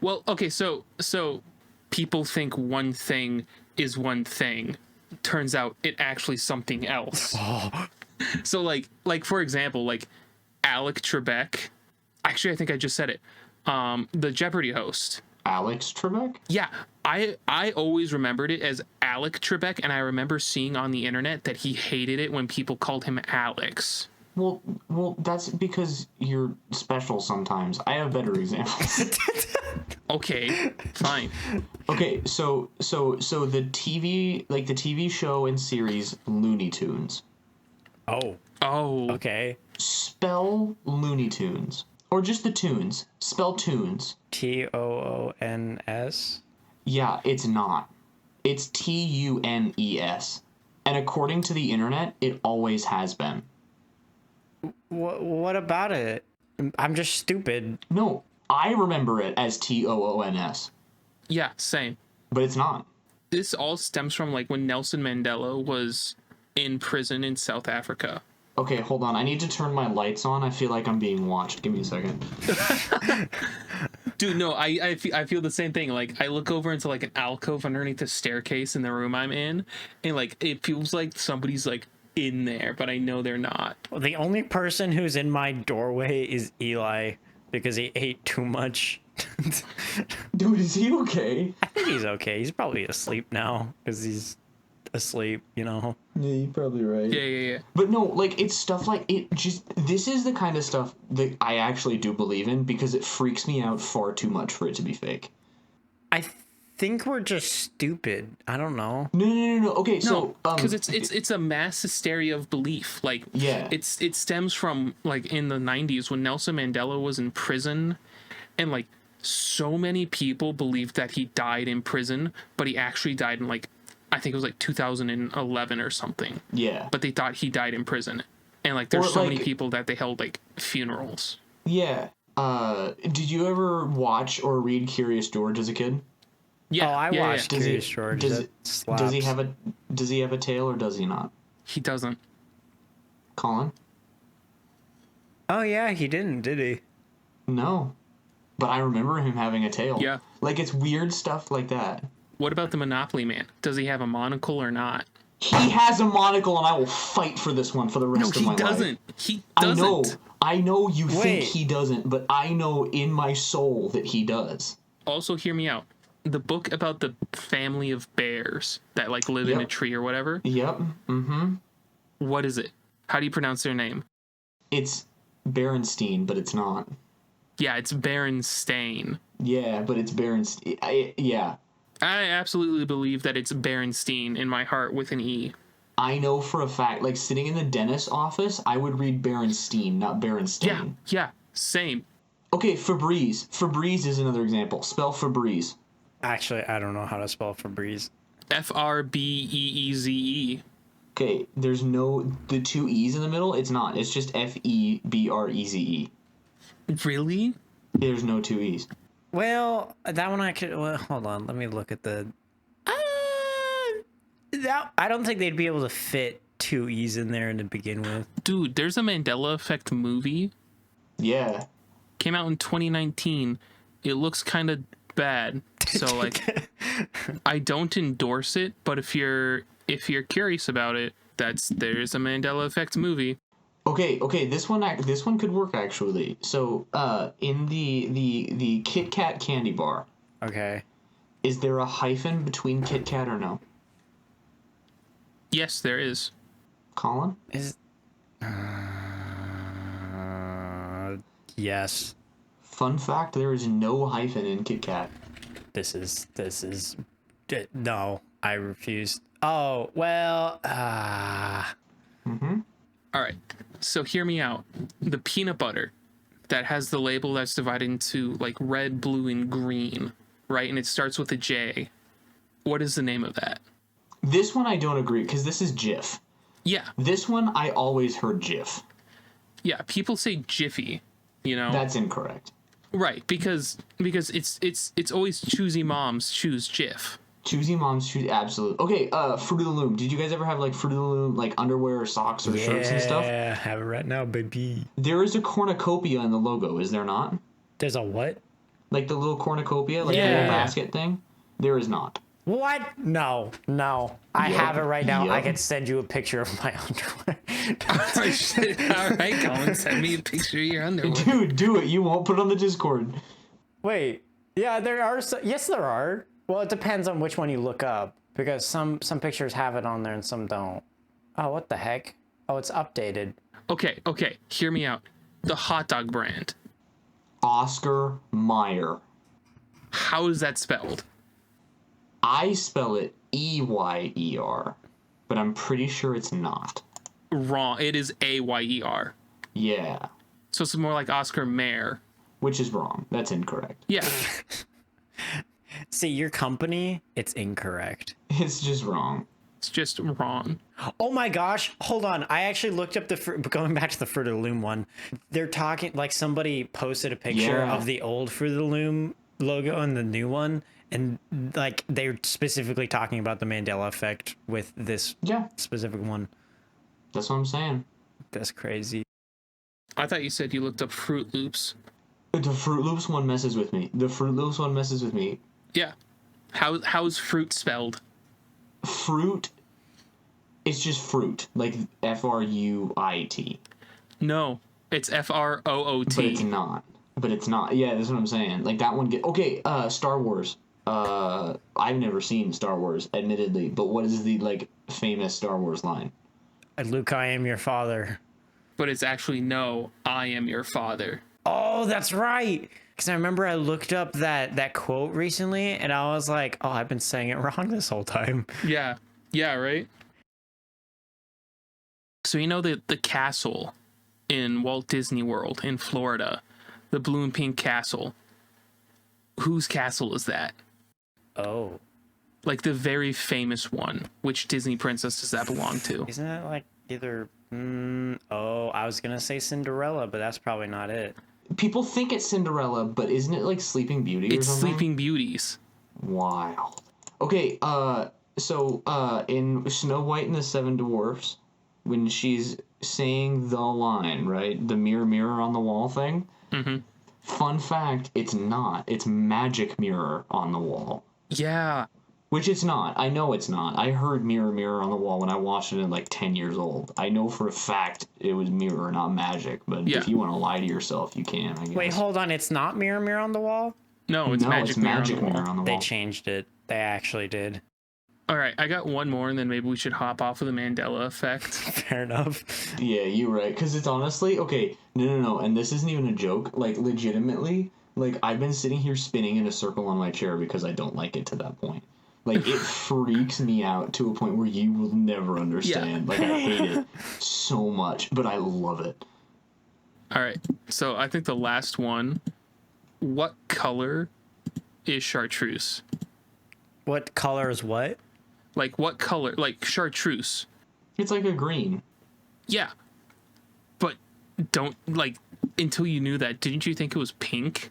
Speaker 1: Well, okay, so people think one thing is one thing. Turns out it actually something else. So like for example, like Alec Trebek. Actually, I think I just said it. The Jeopardy host.
Speaker 3: Alex Trebek?
Speaker 1: Yeah, I always remembered it as Alec Trebek, and I remember seeing on the internet that he hated it when people called him Alex.
Speaker 3: Well, that's because you're special sometimes. I have better examples.
Speaker 1: Okay, fine.
Speaker 3: Okay, so the TV show and series Looney Tunes.
Speaker 2: Oh,
Speaker 1: Oh,
Speaker 2: okay.
Speaker 3: Spell Looney Tunes. Or just the tunes. Spell tunes.
Speaker 2: TOONS.
Speaker 3: Yeah, it's not. It's TUNES. And according to the internet, it always has been.
Speaker 2: What about it? I'm just stupid.
Speaker 3: No, I remember it as TOONS.
Speaker 1: yeah, same.
Speaker 3: But it's not.
Speaker 1: This all stems from like when Nelson Mandela was in prison in South Africa.
Speaker 3: Okay, hold on. I need to turn my lights on. I feel like I'm being watched. Give me a second.
Speaker 1: Dude, no, I feel the same thing. Like, I look over into like an alcove underneath the staircase in the room I'm in, and like it feels like somebody's like in there, but I know they're not.
Speaker 2: Well, the only person who's in my doorway is Eli because he ate too much.
Speaker 3: Dude, is he okay?
Speaker 2: I think he's okay. He's probably asleep now because he's asleep, you know.
Speaker 3: Yeah, you're probably right.
Speaker 1: Yeah.
Speaker 3: But no, like, it's stuff like it just. This is the kind of stuff that I actually do believe in because it freaks me out far too much for it to be fake.
Speaker 2: I think we're just stupid. I don't know.
Speaker 3: No. Okay, so
Speaker 1: because it's a mass hysteria of belief. Like,
Speaker 3: yeah,
Speaker 1: it stems from like in the 90s when Nelson Mandela was in prison, and like so many people believed that he died in prison, but he actually died in like, I think it was like 2011 or something.
Speaker 3: Yeah.
Speaker 1: But they thought he died in prison. And like there's so
Speaker 3: like,
Speaker 1: many people that they held like funerals.
Speaker 3: Yeah. Did you ever watch or read Curious George as a kid?
Speaker 2: Yeah. Oh, I watched Curious George.
Speaker 3: Does he have a tail or does he not?
Speaker 1: He doesn't.
Speaker 3: Colin?
Speaker 2: Oh yeah, he didn't, did he?
Speaker 3: No. But I remember him having a tail.
Speaker 1: Yeah.
Speaker 3: Like, it's weird stuff like that.
Speaker 1: What about the Monopoly Man? Does he have a monocle or not?
Speaker 3: He has a monocle, and I will fight for this one for the rest of my life.
Speaker 1: No, he doesn't. He doesn't.
Speaker 3: I know you think he doesn't, but I know in my soul that he does.
Speaker 1: Also, hear me out. The book about the family of bears that like live in a tree or whatever.
Speaker 3: Yep. Mm-hmm.
Speaker 1: What is it? How do you pronounce their name?
Speaker 3: It's Berenstein, but it's not.
Speaker 1: Yeah, it's Berenstain.
Speaker 3: Yeah, but it's Berenstein. Yeah.
Speaker 1: I absolutely believe that it's Berenstein in my heart with an E.
Speaker 3: I know for a fact, like, sitting in the dentist's office, I would read Berenstein, not Berenstain.
Speaker 1: Yeah, same.
Speaker 3: Okay, Febreze. Febreze is another example. Spell Febreze.
Speaker 2: Actually, I don't know how to spell Febreze.
Speaker 1: F-R-B-E-E-Z-E.
Speaker 3: Okay, there's no... The two E's in the middle? It's not. It's just F-E-B-R-E-Z-E.
Speaker 1: Really?
Speaker 3: There's no two E's.
Speaker 2: Well, that one I could... Well, hold on. Let me look at the... I don't think they'd be able to fit two E's in there to begin with.
Speaker 1: Dude, there's a Mandela Effect movie.
Speaker 3: Yeah.
Speaker 1: Came out in 2019. It looks kind of bad. So, like, I don't endorse it, but if you're curious about it, there's a Mandela Effect movie.
Speaker 3: Okay, this one could work actually. So, in the Kit Kat candy bar.
Speaker 2: Okay.
Speaker 3: Is there a hyphen between Kit Kat or no?
Speaker 1: Yes, there is.
Speaker 3: Colin?
Speaker 2: Yes.
Speaker 3: Fun fact, there is no hyphen in Kit Kat.
Speaker 2: This is no, I refuse. Oh, well,
Speaker 3: Mm-hmm.
Speaker 1: All right. So hear me out. The peanut butter that has the label that's divided into like red, blue, and green, right? And it starts with a J. What is the name of that?
Speaker 3: This one I don't agree, because this is Jif.
Speaker 1: Yeah.
Speaker 3: This one I always heard Jif.
Speaker 1: Yeah, people say Jiffy, you know?
Speaker 3: That's incorrect.
Speaker 1: Right, because it's always choosy moms choose Jif.
Speaker 3: Choosy moms choose absolute. Okay, Fruit of the Loom. Did you guys ever have like Fruit of the Loom like underwear or socks or shirts and stuff?
Speaker 2: Yeah, have it right now, baby.
Speaker 3: There is a cornucopia in the logo, is there not?
Speaker 2: There's a what?
Speaker 3: Like the little cornucopia, like the little basket thing? There is not.
Speaker 2: What? No. I have it right now.
Speaker 3: Yep.
Speaker 2: I can send you a picture of my underwear.
Speaker 1: Oh, shit. All right, Colin, send me a picture of your underwear.
Speaker 3: Dude, do it. You won't put it on the Discord.
Speaker 2: Wait. Yeah, there are. Yes, there are. Well, it depends on which one you look up, because some pictures have it on there and some don't. Oh, what the heck? Oh, it's updated.
Speaker 1: Okay. Hear me out. The hot dog brand.
Speaker 3: Oscar Mayer.
Speaker 1: How is that spelled?
Speaker 3: I spell it E-Y-E-R, but I'm pretty sure it's not.
Speaker 1: Wrong. It is A-Y-E-R.
Speaker 3: Yeah.
Speaker 1: So it's more like Oscar Mayer.
Speaker 3: Which is wrong. That's incorrect.
Speaker 1: Yeah.
Speaker 2: See, your company, it's incorrect.
Speaker 3: It's just wrong.
Speaker 1: It's just wrong.
Speaker 2: Oh my gosh, hold on. I actually looked up going back to the Fruit of the Loom one. They're talking, like somebody posted a picture of the old Fruit of the Loom logo and the new one, And like they're specifically talking about the Mandela effect with this
Speaker 3: Yeah,
Speaker 2: specific one.
Speaker 3: that's what I'm saying.
Speaker 2: That's crazy.
Speaker 1: I thought you said you looked up Fruit Loops.
Speaker 3: The Fruit Loops one messes with me. The Fruit Loops one messes with me.
Speaker 1: Yeah. How's fruit spelled?
Speaker 3: Fruit. It's just fruit, like Fruit.
Speaker 1: No, it's Froot.
Speaker 3: But it's not. But it's not. Yeah, that's what I'm saying. Like that one. Okay. Star Wars. I've never seen Star Wars, admittedly. But what is the like famous Star Wars line?
Speaker 2: Luke, I am your father.
Speaker 1: But it's actually no, I am your father.
Speaker 2: Oh, that's right. Because I remember I looked up that quote recently, and I was like, oh, I've been saying it wrong this whole time.
Speaker 1: Yeah. Yeah. Right. So you know the castle in Walt Disney World in Florida, the blue and pink castle. Whose castle is that?
Speaker 2: Oh.
Speaker 1: Like the very famous one. Which Disney princess does that belong to?
Speaker 2: Isn't it like either... oh, I was going to say Cinderella, but that's probably not it.
Speaker 3: People think it's Cinderella, but isn't it like Sleeping Beauty or
Speaker 1: It's
Speaker 3: something?
Speaker 1: Sleeping Beauties.
Speaker 3: Wild. Okay, so in Snow White and the Seven Dwarfs, when she's saying the line, right? The mirror, mirror on the wall thing.
Speaker 1: Mm-hmm.
Speaker 3: Fun fact, it's not. It's magic mirror on the wall.
Speaker 1: Yeah.
Speaker 3: Which it's not. I know it's not. I heard mirror, mirror on the wall when I watched it at like 10 years old. I know for a fact it was mirror, not magic. But
Speaker 1: Yeah.
Speaker 3: if you want to lie to yourself, you can, I guess.
Speaker 2: Wait, hold on. It's not Mirror Mirror on the Wall?
Speaker 1: No, it's magic mirror
Speaker 3: magic
Speaker 1: on the wall.
Speaker 3: mirror on the
Speaker 2: They
Speaker 3: wall.
Speaker 2: changed it. They actually did.
Speaker 1: All right, I got one more, and then maybe we should hop off of the Mandela effect.
Speaker 2: Fair enough.
Speaker 3: Yeah, you're right. Because it's honestly, okay, no. And this isn't even a joke. Like, legitimately, like, I've been sitting here spinning in a circle on my chair because I don't like it to that point. Like, it freaks me out to a point where you will never understand. Like, I hate it so much, but I love it.
Speaker 1: All right, so I think the last one. What color is chartreuse?
Speaker 2: What color is what?
Speaker 1: Like, what color? Like, chartreuse.
Speaker 3: It's like a green.
Speaker 1: Yeah. But don't, like, until you knew that, didn't you think it was pink?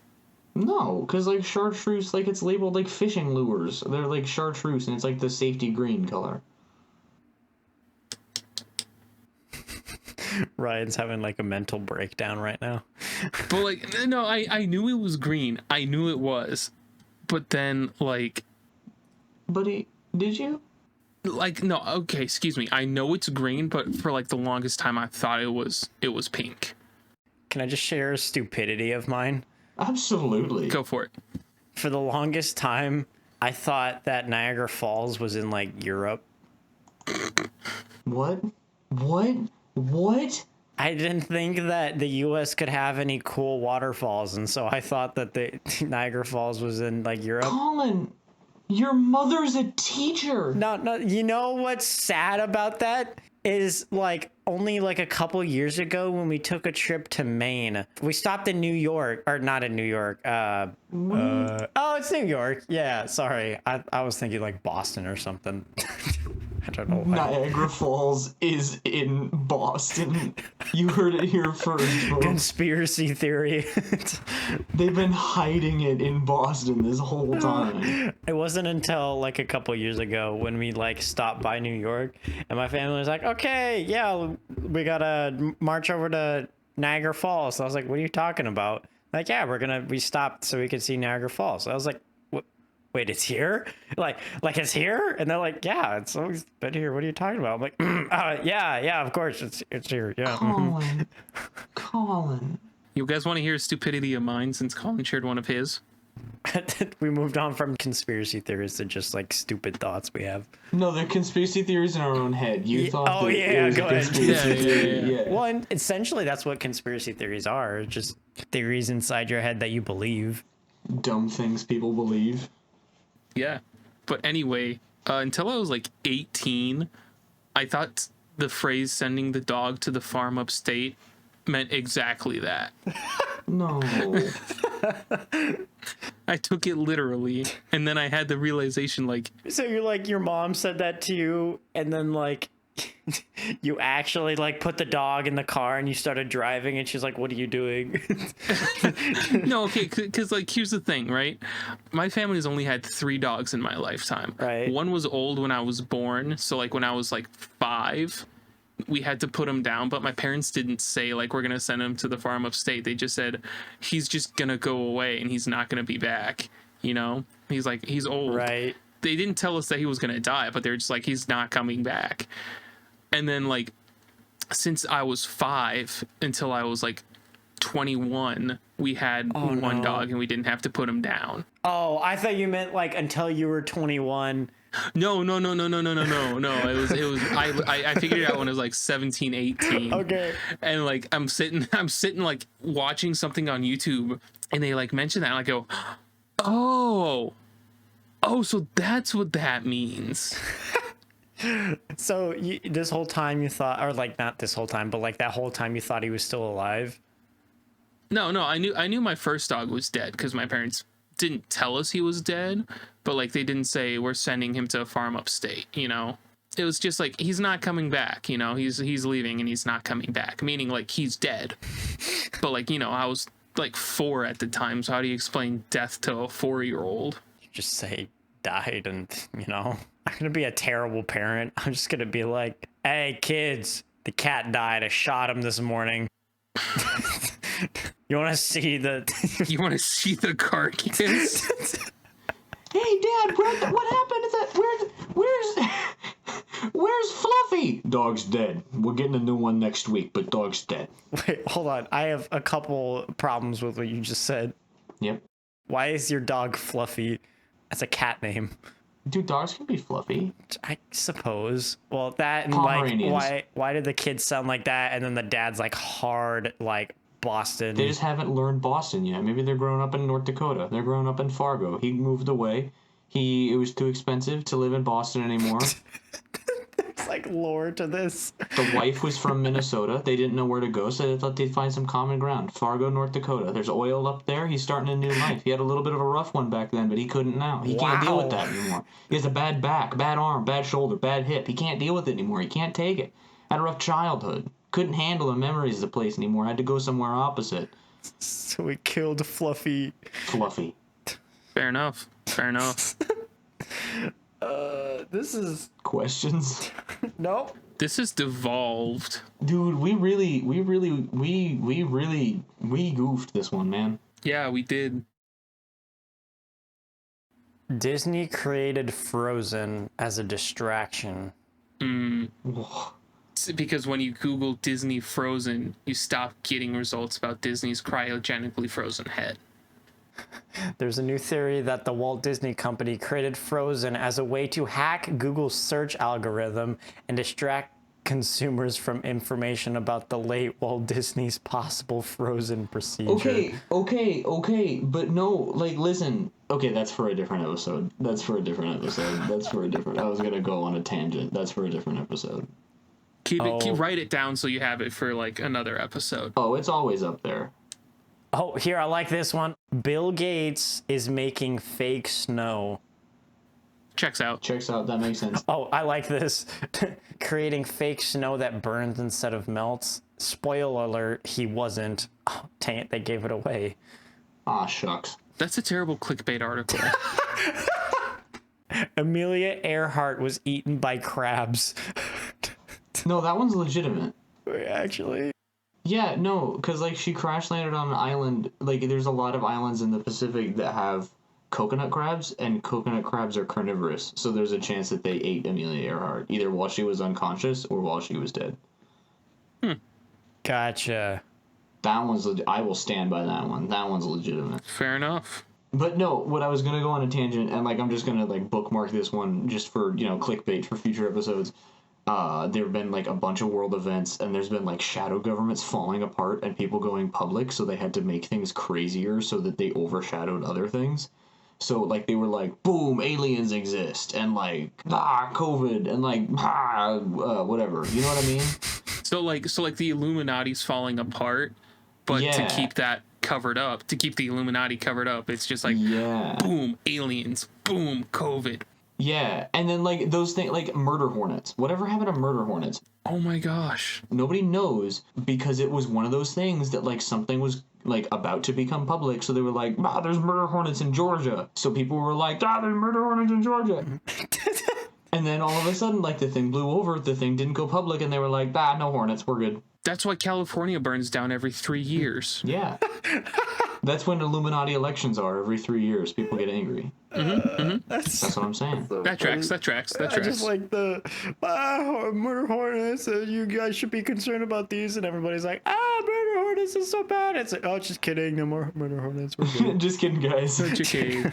Speaker 3: No, because, like, chartreuse, like, it's labeled, like, fishing lures. They're, like, chartreuse, and it's, like, the safety green color.
Speaker 2: Ryan's having like a mental breakdown right now.
Speaker 1: But, like, no, I knew it was green. I knew it was. But then, like...
Speaker 3: Buddy, did you?
Speaker 1: Like, no, okay, excuse me. I know it's green, but for, like, the longest time, I thought it was pink.
Speaker 2: Can I just share a stupidity of mine?
Speaker 3: Absolutely.
Speaker 1: Go for it.
Speaker 2: For the longest time, I thought that Niagara Falls was in like Europe.
Speaker 3: What?
Speaker 2: I didn't think that the U.S. could have any cool waterfalls, and so I thought that the Niagara Falls was in like Europe.
Speaker 3: Colin, your mother's a teacher.
Speaker 2: No, you know what's sad about that is like only like a couple years ago when we took a trip to Maine, we stopped in New York, or not in New York. Oh, it's New York. Yeah, sorry. I was thinking like Boston or something. I don't know why.
Speaker 3: Niagara Falls is in Boston. You heard it here first, folks.
Speaker 2: Conspiracy theory.
Speaker 3: They've been hiding it in Boston this whole time.
Speaker 2: It wasn't until like a couple years ago when we like stopped by New York and my family was like, okay, yeah, we gotta march over to Niagara Falls. So I was like, what are you talking about? Like, yeah, we stopped so we could see Niagara Falls. So I was like, wait, it's here? Like it's here? And they're like, yeah, it's always been here. What are you talking about? I'm like, yeah, of course, it's here. Yeah.
Speaker 3: Colin.
Speaker 1: You guys want to hear a stupidity of mine since Colin shared one of his?
Speaker 2: We moved on from conspiracy theories to just like stupid thoughts we have.
Speaker 3: No, they're conspiracy theories in our own head. You thought
Speaker 2: oh,
Speaker 3: that
Speaker 2: yeah,
Speaker 3: it was
Speaker 2: go
Speaker 3: a
Speaker 2: ahead.
Speaker 3: conspiracy theory.
Speaker 1: Yeah.
Speaker 2: Well, and essentially that's what conspiracy theories are. Just theories inside your head that you believe.
Speaker 3: Dumb things people believe.
Speaker 1: Yeah. But anyway, until I was like 18, I thought the phrase sending the dog to the farm upstate meant exactly that.
Speaker 3: No.
Speaker 1: I took it literally, and then I had the realization, like...
Speaker 2: So you're like, your mom said that to you, and then like You actually like put the dog in the car and you started driving, and she's like, "What are you doing?"
Speaker 1: No, okay, because like here's the thing, right? My family's only had 3 dogs in my lifetime.
Speaker 2: Right.
Speaker 1: One was old when I was born, so like when I was like 5, we had to put him down. But my parents didn't say like we're gonna send him to the farm upstate. They just said he's just gonna go away and he's not gonna be back. You know, he's old.
Speaker 2: Right.
Speaker 1: They didn't tell us that he was gonna die, but they're just like he's not coming back. And then like since I was 5 until I was like 21, we had one
Speaker 2: no.
Speaker 1: dog and we didn't have to put him down.
Speaker 2: Oh, I thought you meant like until you were 21.
Speaker 1: No. It was I figured it out when I was like 17, 18.
Speaker 2: Okay.
Speaker 1: And like I'm sitting like watching something on YouTube and they like mention that and I go, oh, so that's what that means.
Speaker 2: So this whole time you thought, or like not this whole time, but like that whole time you thought he was still alive?
Speaker 1: No, I knew my first dog was dead because my parents didn't tell us he was dead, but like they didn't say we're sending him to a farm upstate, you know. It was just like he's not coming back, you know. He's leaving and he's not coming back, meaning like he's dead. But like, you know, I was like 4 at the time, so how do you explain death to a 4-year-old?
Speaker 2: You just say died, and you know, I'm gonna be a terrible parent. I'm just gonna be like, "Hey kids, the cat died. I shot him this morning." You want to see the
Speaker 1: You want to see the carcass?
Speaker 3: Hey, Dad, what happened to that? Where's Fluffy? Dog's dead. We're getting a new one next week, but dog's dead.
Speaker 2: Wait, hold on. I have a couple problems with what you just said.
Speaker 3: Yep.
Speaker 2: Why is your dog Fluffy? That's a cat name.
Speaker 3: Dude, dogs can be fluffy.
Speaker 2: I suppose. Well, that and like
Speaker 3: Pomeranians.
Speaker 2: why did the kids sound like that, and then the dad's like hard like Boston?
Speaker 3: They just haven't learned Boston yet. Maybe they're growing up in North Dakota. They're growing up in Fargo. He moved away. It was too expensive to live in Boston anymore.
Speaker 2: It's like lore to this.
Speaker 3: The wife was from Minnesota. They didn't know where to go, so they thought they'd find some common ground. Fargo, North Dakota. There's oil up there. He's starting a new life. He had a little bit of a rough one back then, but he couldn't now. He can't deal with that anymore. He has a bad back, bad arm, bad shoulder, bad hip. He can't deal with it anymore. He can't take it. Had a rough childhood. Couldn't handle the memories of the place anymore. Had to go somewhere opposite.
Speaker 2: So we killed Fluffy.
Speaker 3: Fluffy.
Speaker 1: Fair enough.
Speaker 2: This is
Speaker 3: Questions?
Speaker 2: nope.
Speaker 1: This is devolved.
Speaker 3: Dude, we goofed this one, man.
Speaker 1: Yeah, we did.
Speaker 2: Disney created Frozen as a distraction.
Speaker 1: Because when you Google Disney Frozen, you stop getting results about Disney's cryogenically frozen head.
Speaker 2: There's a new theory that the Walt Disney Company created Frozen as a way to hack Google's search algorithm and distract consumers from information about the late Walt Disney's possible Frozen procedure.
Speaker 3: Okay, but no, like, listen. Okay, that's for a different episode. I was gonna go on a tangent. That's for a different episode.
Speaker 1: Write it down so you have it for like another episode.
Speaker 3: Oh, it's always up there.
Speaker 2: Oh, here, I like this one. Bill Gates is making fake snow.
Speaker 1: Checks out.
Speaker 3: That makes sense.
Speaker 2: Oh, I like this. Creating fake snow that burns instead of melts. Spoiler alert, he wasn't. Oh, dang it, they gave it away.
Speaker 3: Ah, shucks.
Speaker 1: That's a terrible clickbait article.
Speaker 2: Amelia Earhart was eaten by crabs.
Speaker 3: No, that one's legitimate.
Speaker 2: Actually.
Speaker 3: Yeah, no, because, like, she crash landed on an island. Like, there's a lot of islands in the Pacific that have coconut crabs, and coconut crabs are carnivorous, so there's a chance that they ate Amelia Earhart, either while she was unconscious or while she was dead.
Speaker 2: Gotcha.
Speaker 3: That one's I will stand by that one. That one's legitimate.
Speaker 1: Fair enough.
Speaker 3: But no, what I was gonna go on a tangent, and like I'm just gonna like bookmark this one just for, you know, clickbait for future episodes. There have been like a bunch of world events, and there's been like shadow governments falling apart and people going public, so they had to make things crazier so that they overshadowed other things. So like they were like, boom, aliens exist, and like COVID, and like whatever. You know what I mean?
Speaker 1: So like the Illuminati's falling apart, but to keep that covered up, to keep the Illuminati covered up, it's just like boom, aliens, boom, COVID,
Speaker 3: Yeah, and then like those things like murder hornets. Whatever happened to murder hornets?
Speaker 1: Oh my gosh.
Speaker 3: Nobody knows because it was one of those things that like something was like about to become public, so they were like, "Ah, there's murder hornets in Georgia." So people were like, "Ah, there's murder hornets in Georgia." And then all of a sudden, like the thing blew over, the thing didn't go public, and they were like, "Ah, no hornets, we're good."
Speaker 1: That's why California burns down every 3 years.
Speaker 3: Yeah. That's when Illuminati elections are every 3 years. People get angry. That's what I'm saying.
Speaker 1: That tracks. That tracks.
Speaker 2: I just like the murder hornets. You guys should be concerned about these, and everybody's like, murder hornets is so bad. It's like, oh, just kidding. No more murder hornets. We're good.
Speaker 3: Just kidding, guys.
Speaker 1: Okay.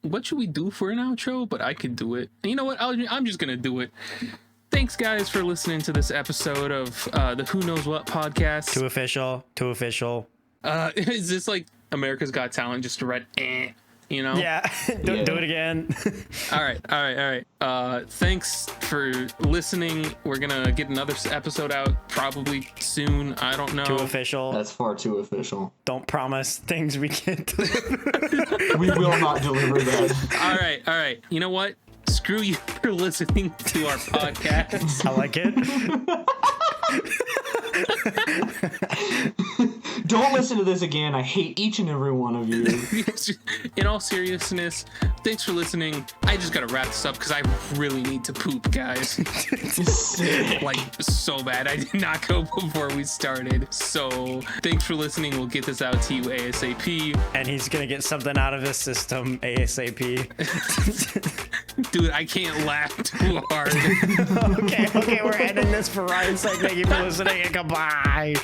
Speaker 1: What should we do for an outro? But I could do it. You know what? I'm just gonna do it. Thanks, guys, for listening to this episode of the Who Knows What podcast.
Speaker 2: Too official.
Speaker 1: Is this like America's Got Talent? Just to write, you know?
Speaker 2: Yeah. Do it again.
Speaker 1: All right. Thanks for listening. We're gonna get another episode out probably soon. I don't know.
Speaker 2: Too official.
Speaker 3: That's far too official.
Speaker 2: Don't promise things we can't deliver.
Speaker 3: We will not deliver that.
Speaker 1: All right. You know what? Screw you for listening to our podcast.
Speaker 2: I like it.
Speaker 3: Don't listen to this again. I hate each and every one of you.
Speaker 1: In all seriousness, thanks for listening. I just gotta wrap this up because I really need to poop, guys. Like, so bad. I did not go before we started. So, thanks for listening. We'll get this out to you ASAP.
Speaker 2: And he's gonna get something out of his system ASAP.
Speaker 1: Dude, I can't laugh too hard.
Speaker 2: Okay, we're ending this for Ryan's sake. Thank you for listening and goodbye.